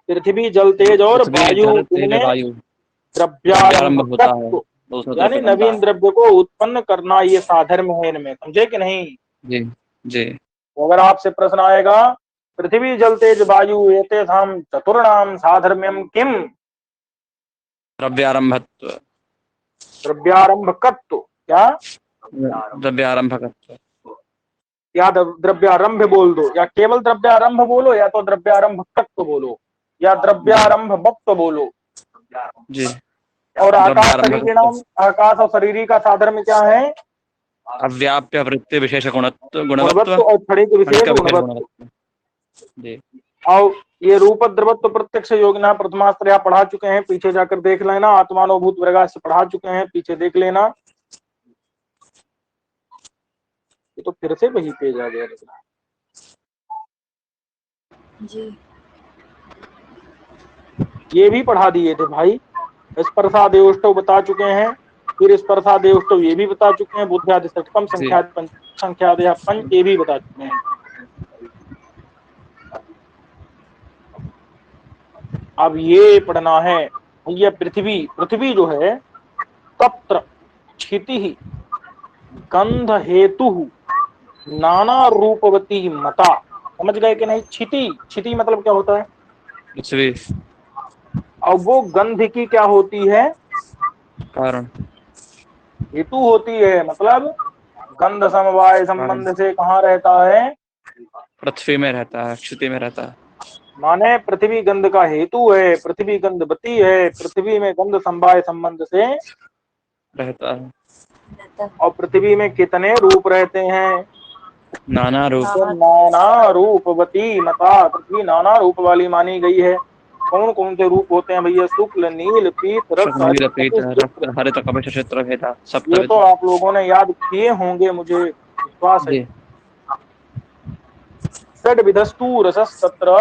पृथ्वी जल तेज और पृथ्वी वायु, जल तेज इनमें द्रव्यारंभ द्रव्यारंभ होता है तत्व, तो उसमें यानी द्रव्य बनता नवीन है। द्रव्य को उत्पन्न करना, ये साधर्म है इनमें, समझे कि नहीं? जी जी। तो अगर आपसे प्रश्न आएगा पृथ्वी जल तेज वायु एतेषां चतुर्णाम साधर्म्यम किम, द्रव्यारंभत्व। द्रव्यारंभकत्व, क्या? द्रव्यारंभकत्व। या द्रव्यारंभ बोल दो, या केवल द्रव्यारंभ बोलो, या तो द्रव्यारंभकत्व बोलो, या द्रव्यारंभत्व बोलो। जी। और आकाश शरीर द्रव्यारंभकत्व। नाम, आकाश और शरीरी का साधर्म क्या है? अव्याप्य वृत्ति विशेष गुणत्व गुणवत्व गुणवत्व और क्षणिक विशेष का विशेष गुणवत्व। गुणवत्व। जी और ये रूप द्रवत्व प्रत्यक्ष योगिना प्रथमास्त्र आप पढ़ा चुके हैं, पीछे जाकर देख लेना। आत्मानुभूत वर्गा से पढ़ा चुके हैं, पीछे देख लेना। ये तो फिर से वही पेज आ गया। जी। ये भी पढ़ा दिए थे भाई, स्पर्शादेवष्टव बता चुके हैं, फिर स्पर्शादेवष्टव ये भी बता चुके हैं, बुद्ध्यादि षटकम जी संख्यादय पंच ये भी बता चुके हैं। अब ये पढ़ना है, ये पृथ्वी जो है तत्र क्षिति गंध हेतु नाना रूपवती मता। समझ गए कि नहीं? क्षिति, क्षिति मतलब क्या होता है? पृथ्वी। अब वो गंध की क्या होती है? कारण। हेतु होती है, मतलब गंध समवाय कारण संबंध से कहाँ रहता है? पृथ्वी में रहता है, क्षिति में रहता है। माने पृथ्वी गंध का हेतु है, पृथ्वी गंधवती है, पृथ्वी में गंध समवाय संबंध से रहता है। और पृथ्वी में कितने रूप रहते हैं? नाना रूप। तो नाना रूपवती मता, पृथ्वी नाना रूप वाली मानी गई है। कौन कौन से रूप होते हैं भैया? शुक्ल, नील, पीत, रक्त, नील हरित, पीत कपित, चित्र। हरित कपित क्षेत्र भेदा ये तो सप्तविध। आप लोगों ने याद किए होंगे, मुझे विश्वास है। जी। षड विधस्तु रसस्तत्र,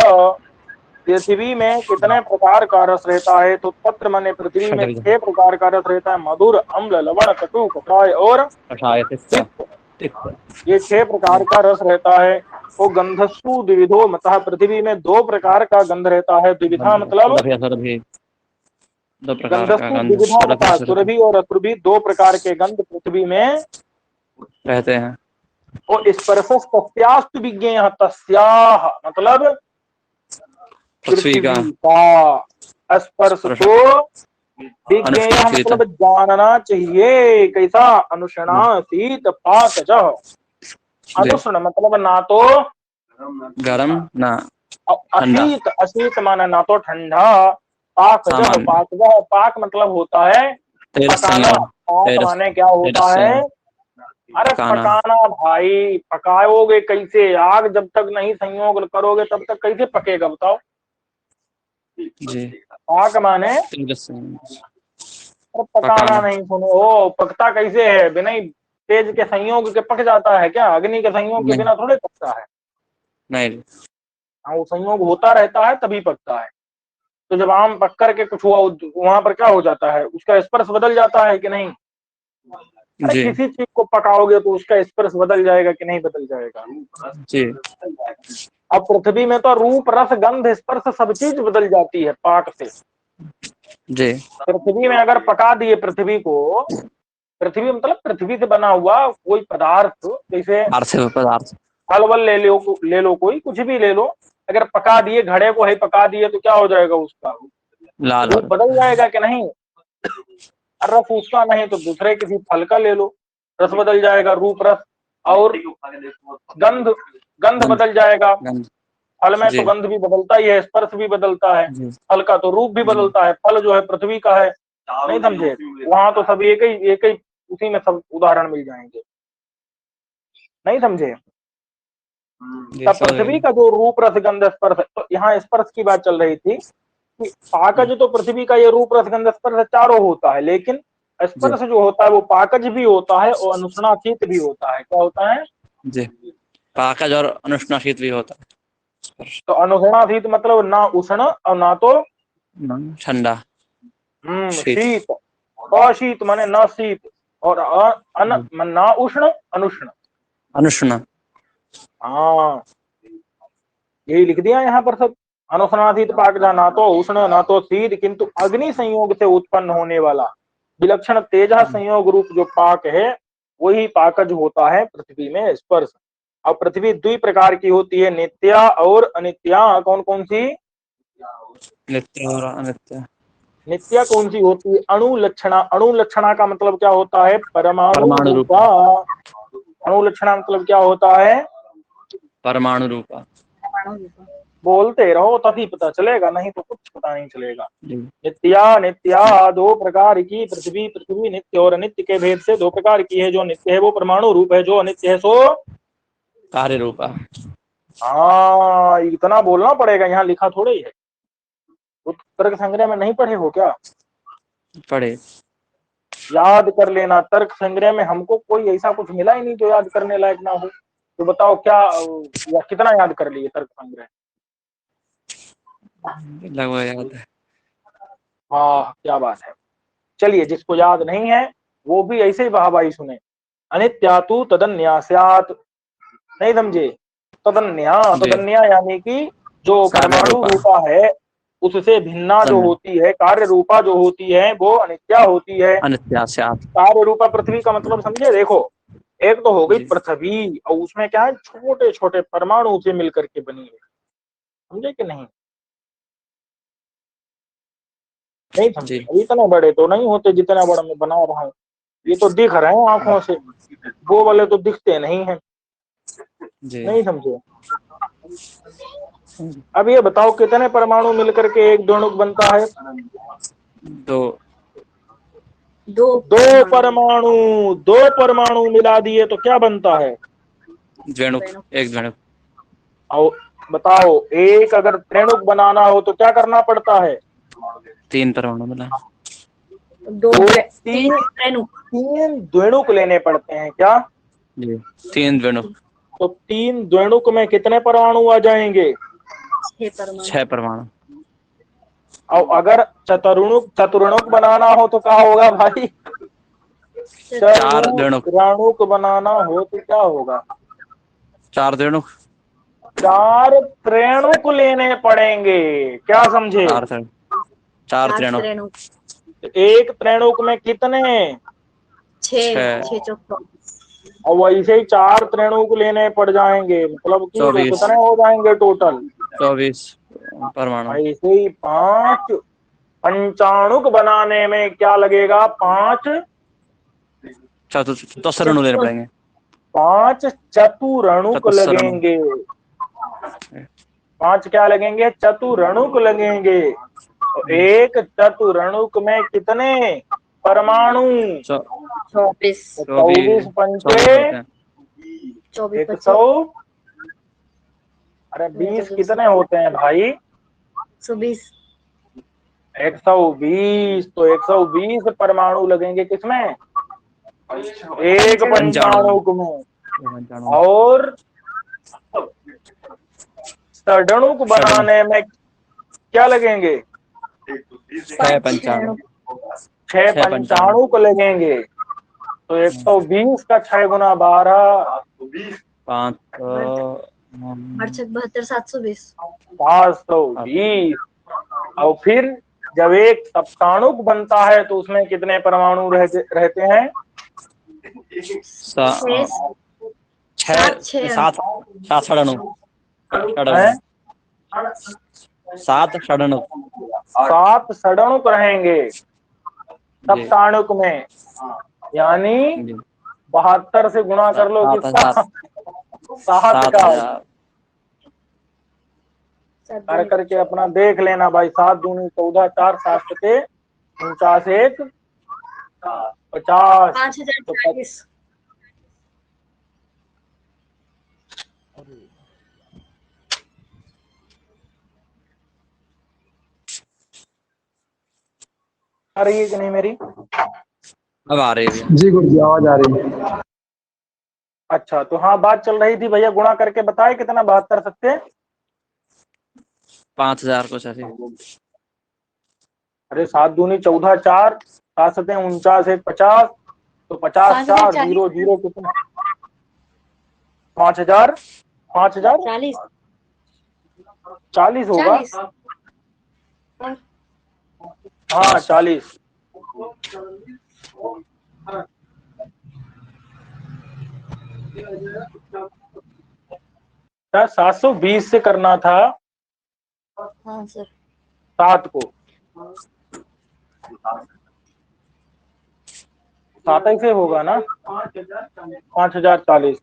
पृथ्वी में कितने प्रकार का रस रहता है? तो तत्र माने पृथ्वी में षड्विध। 6 प्रकार का रस रहता है। मधुर, अम्ल, लवण, कटु, कषाय और कषाय, तिक्ता। पित्त। ये 6 प्रकार का रस रहता है। तो गंधस्तु द्विविधो मतः, पृथ्वी में 2 प्रकार का गंध रहता है। द्विविधा मतलब सुरभि असुरभि, 2 प्रकार का गंधस्तु गंध। द्विविधा सुरभि मतः, असुरभि सुरभि और असुरभि 2 प्रकार के गंध पृथ्वी में रहते हैं। और स्पर्शस्तस्यास्तु विज्ञेयः, तस्याः मतलब पृथ्वी का पृथ्वी का स्पर्श स्पर्श तो विज्ञेयः अनुष्ठित। मतलब जानना चाहिए। कैसा? अनुष्णासीत पाकजः। अनुष्ण मतलब ना तो गरम ना ठंडा, अशीत, अशीत माना ना तो ठंडा। पाकजः, सामान्य। पाकजः, पाक मतलब होता है तेरस पकाना। संयोग, पाक तेरस माने क्या होता तेरस है? संयोग अरे पकाना। पकाना भाई, पकाओगे कैसे? आग जब तक नहीं संयोग करोगे तब तक कैसे पकेगा बताओ? जी। पाक माने तेरस संयोग और पकाना पकाना। नहीं। सुनो, ओ पकता कैसे है? बिना ही तेज के संयोग के पक जाता है क्या? अग्नि के संयोग के नहीं, बिना थोड़े पकता है। नहीं। हाँ, वो संयोग होता रहता है तभी पकता है। तो जब आम पक करके कुछ हुआ, वहां पर क्या हो जाता है? उसका स्पर्श बदल जाता है कि नहीं? अरे जी। किसी चीज को पकाओगे तो उसका स्पर्श बदल जाएगा कि नहीं बदल जाएगा? जी। अब पृथ्वी में तो रूप, रस, गंध, स्पर्श सब चीज बदल जाती है पाक से। जी। पृथ्वी में अगर पका दिए पृथ्वी को, पृथ्वी मतलब पृथ्वी से बना हुआ कोई पदार्थ, जैसे पार्थिव पदार्थ। फल वल ले लो, कोई कुछ भी ले लो, अगर पका दिए, घड़े को ही पका दिए तो क्या हो जाएगा? उसका लाल रूप हो बदल जाएगा कि नहीं? रस उसका नहीं तो दूसरे किसी फल का ले लो, रस बदल जाएगा, रूप, रस। और गंध, गंध गंध। बदल जाएगा। गंध। फल में तो जी। गंध भी बदलता ही है, स्पर्श भी बदलता है। जी। फल का तो रूप भी जी। बदलता है। फल जो है पृथ्वी का है, नहीं समझे? वहां तो सब एक ही उसी में सब उदाहरण मिल जाएंगे, नहीं समझे? जी, तब समझ पृथ्वी गए। का जो रूप, रस, गंध, स्पर्श, तो यहाँ स्पर्श की बात चल रही थी कि पाकज तो पृथ्वी का ये रूप, रस, गंध, स्पर्श चारों होता है, लेकिन जी। स्पर्श जो होता है वो पाकज भी होता है और अनुष्णाशीत भी होता है। क्या होता है? जी। पाकज और अनुष्णाशीत भी होता तो अनुष्णाशीत मतलब ना उष्ण और ना तो है। ठंडा। शीत। शीत। अशीत माने न शीत और ना उष्ण, अनुष्ण। अनुष्ण। हाँ, यही लिख दिया यहाँ पर सब। अनुष्णातीत पाक ना तो उष्ण ना तो शीत, किंतु अग्नि संयोग से उत्पन्न होने वाला विलक्षण तेजा संयोग रूप जो पाक है वही पाकज होता है पृथ्वी में। स्पर्श। और पृथ्वी 2 प्रकार की होती है, नित्या और अनित्या। कौन कौन सी? नित्य और अनित्य। नित्या कौन सी होती है? अणुलक्षणा। अणुलक्षणा का मतलब क्या होता है? परमाणु परमाणु रूपा। रूपा। अणुलक्षणा मतलब क्या होता है? परमाणु रूपा। बोलते रहो तभी पता चलेगा, नहीं तो कुछ पता नहीं चलेगा। जी। नित्या, नित्या 2 प्रकार की पृथ्वी। पृथ्वी नित्य और अनित्य के भेद से 2 प्रकार की है। जो नित्य है वो परमाणु रूप है, जो अनित्य है सो कार्य रूपा। हाँ, इतना बोलना पड़ेगा, यहाँ लिखा थोड़े ही है। तर्क संग्रह में नहीं पढ़े हो क्या? पढ़े। याद कर लेना। तर्क संग्रह में हमको कोई ऐसा कुछ मिला ही नहीं जो याद करने लायक ना हो। तो बताओ क्या या कितना याद कर लिए तर्क संग्रह? लगभग याद है। हाँ, क्या बात है। चलिए, जिसको याद नहीं है वो भी ऐसे ही वाहवाही सुने। अनित्यातु तदन्यास्यात्, नहीं समझे? तदन्या, जी। तदन्या यानी कि जो कार्य परमाणु रूपा। रूपा है उससे भिन्ना जो तन्य। होती है, कार्य रूपा जो होती है वो अनित्या होती है। अनित्यास्यात्। कार्य रूपा पृथ्वी का मतलब समझे? देखो, एक तो हो गई जी। पृथ्वी, और उसमें क्या है, छोटे छोटे परमाणु से मिलकर के बनी है, समझे कि नहीं? नहीं समझे? जी। इतने बड़े तो नहीं होते जितना बड़ा मैं बना रहा हूँ, ये तो दिख रहे हैं आंखों से, वो वाले तो दिखते नहीं है। जी। नहीं समझे? अब ये बताओ कितने परमाणु मिलकर के एक द्विणुक बनता है? दो। दो दो परमाणु मिला दिए तो क्या बनता है? द्विणुक, एक द्विणुक। और बताओ, एक अगर त्रिणुक बनाना हो तो क्या करना पड़ता है? 3 परमाणु मिला। तीन तीन द्विणुक लेने पड़ते हैं क्या? जी, 3 द्विणुक। तो 3 द्विणुक में कितने परमाणु आ जाएंगे? 6 परमाणु। और अगर चतुर्णुक बनाना हो तो क्या होगा भाई? 4 द्विणुक। रणुक बनाना हो तो क्या होगा? 4 द्विणुक। 4 त्रिणुक लेने पड़ेंगे, क्या समझे? 4 त्रिणुक। एक त्रिणुक में कितने? 6। और वैसे ही 4 त्रिणुक लेने पड़ जाएंगे, मतलब कि तो 24। कितने हो जाएंगे टोटल? 24 परमाणु। ऐसे ही 5 पंचाणुक बनाने में क्या लगेगा? 5 चतुर्णु लेने पड़ेंगे। 5 चतुरणुक चतुस्रणु। लगेंगे। 5 क्या लगेंगे? चतुरणुक लगेंगे। तो एक चतुरणुक में कितने परमाणु? 24 24 पंचे 100। अरे 20 कितने होते हैं भाई? 120 120। तो 120 परमाणु लगेंगे किसमें? एक पंचाणुक में। और षडणुक बनाने में क्या लगेंगे? 6 पंचाणु। 6 पंचाणुक लगेंगे। तो 120 का 6 गुना 12, 5 72 720 520। और फिर जब एक सप्ताणुक बनता है तो उसमें कितने परमाणु रहते हैं? 7 षडणु। 7 षडणु। 7 षडणुक रहेंगे सप्ताणुक में, यानी 72 से गुणा कर लो किसका? 7 का। कर करके अपना देख लेना भाई। 7 दूनी 14, 4 7 सते 49, 1 50। 5040। आ रही है कि नहीं मेरी? अब आ रही है जी गुरु जी, आवाज आ रही है। अच्छा, तो हाँ बात चल रही थी भैया, गुणा करके बताए कितना? 72 सत्ते 5000 कुछ ऐसे। अरे 7 दूनी 14, 4 7 सते 49, 1 50। तो 50 4 0 0 कितना? 5000 40 होगा। हाँ 40। 720 से करना था। हाँ सर। 7 को 7 से होगा ना? 5040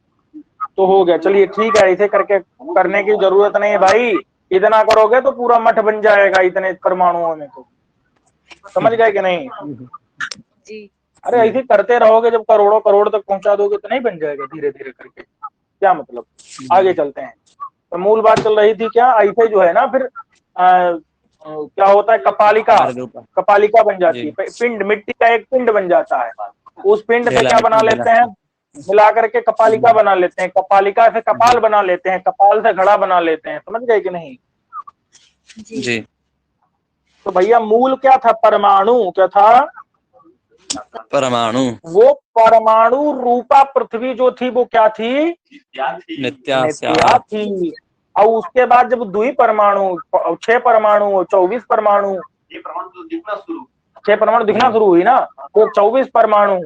तो हो गया। चलिए ठीक है, ऐसे करके करने की जरूरत नहीं है भाई। इतना करोगे तो पूरा मठ बन जाएगा इतने परमाणुओं में। तो समझ गए कि नहीं? जी। अरे ऐसे करते रहोगे, जब करोड़ों करोड़ तक पहुंचा दोगे तो नहीं बन जाएगा धीरे धीरे करके? क्या मतलब? आगे चलते हैं। तो मूल बात चल रही थी क्या, ऐसे जो है ना फिर क्या होता है, कपालिका बन जाती है। पिंड, मिट्टी का एक पिंड बन जाता है। उस पिंड से क्या बना लेते हैं? मिला करके कपालिका बना लेते हैं। कपालिका से कपाल बना लेते हैं। कपाल से घड़ा बना लेते हैं। समझ गए कि नहीं? जी। तो भैया मूल क्या था? परमाणु। क्या था? परमाणु। वो परमाणु रूपा पृथ्वी जो थी वो क्या थी? नित्या थी। और उसके बाद जब 2 परमाणु, 6 परमाणु, 24 परमाणु, 6 परमाणु दिखना शुरू हुई ना, तो 24 परमाणु,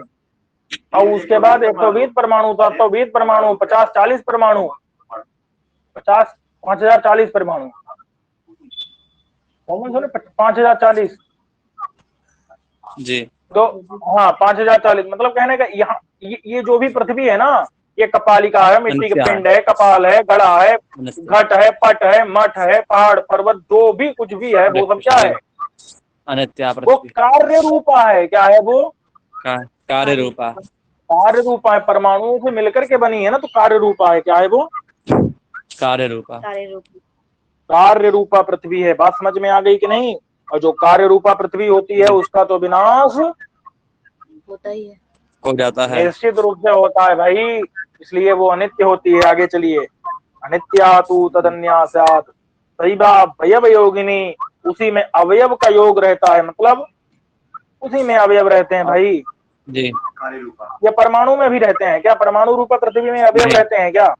और उसके बाद 120 परमाणु, 720 परमाणु, 50-40 परमाणु, 500040 परमाणु, 5040 जी तो हाँ 5040 मतलब कहने का यहाँ ये जो भी पृथ्वी है ना, ये कपालिका है, मिट्टी के पिंड है, कपाल है, घड़ा है, घट है, पट है, मठ है, पहाड़ पर्वत जो भी कुछ भी है वो सब क्या है, अनित्या वो कार्य रूपा है। क्या है वो? कार्य रूपा, कार्य रूपा है, परमाणुओं से मिलकर के बनी है ना, तो कार्य रूपा है। क्या है वो? कार्य रूपा, कार्य रूपा पृथ्वी है। बात समझ में आ गई कि नहीं? और जो कार्य रूपा पृथ्वी होती है उसका तो विनाश होता ही है, हो जाता है, निश्चित रूप से होता है भाई, इसलिए वो अनित्य होती है। आगे चलिए, अनित्या तु तदन्यासात् सैवा अवयव योगिनी, उसी में अवयव का योग रहता है, मतलब उसी में अवयव रहते हैं भाई जी। ये परमाणु में भी रहते हैं क्या? परमाणु रूपा पृथ्वी में अवयव रहते हैं क्या?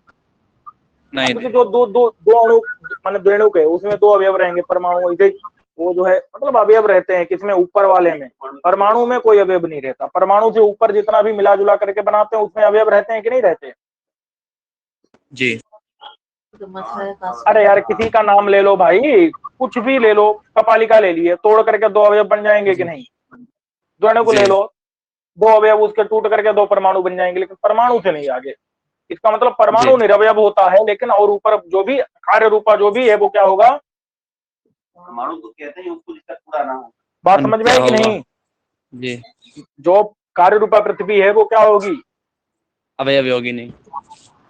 नहीं, जो दो अणु मतलब द्वेणुक है उसमें 2 अवयव रहेंगे, परमाणु इसे वो जो है मतलब अवयव रहते हैं किसमें? ऊपर वाले में। परमाणु में कोई अवयव नहीं रहता। परमाणु से ऊपर जितना भी मिला जुला करके बनाते हैं उसमें अवयव रहते हैं कि नहीं रहते? जी। अरे यार किसी का नाम ले लो भाई, कुछ भी ले लो, कपालिका ले लिए, तोड़ करके 2 अवयव बन जाएंगे कि नहीं? द्वेणुक को ले लो, 2 अवयव उसके टूट करके 2 परमाणु बन जाएंगे, लेकिन परमाणु से नहीं आगे। इसका मतलब परमाणु निरवयव होता है, लेकिन और ऊपर जो भी कार्य रूपा जो भी है वो क्या होगा? परमाणु तो कहते हैं उसको जिसका पूरा नाम। बात समझ में आई कि नहीं? जी। जो कार्य रूपा पृथ्वी है वो क्या होगी? अवयव योगिनी,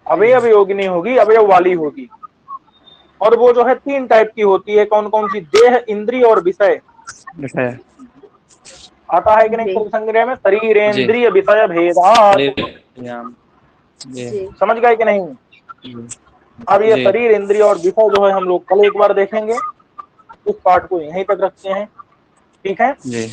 अवयव योगिनी होगी, अवयव वाली होगी। और वो जो है 3 टाइप की होती है। कौन कौन सी? देह, इंद्रिय और विषय। आता है कि नहीं संग्रह में? शरीर इंद्रिय विषय भेदात। समझ गए कि नहीं? अब ये शरीर इंद्रिय और विषय जो है हम लोग कल एक बार देखेंगे। इस पाठ को यहीं तक रखते हैं, ठीक है? जी।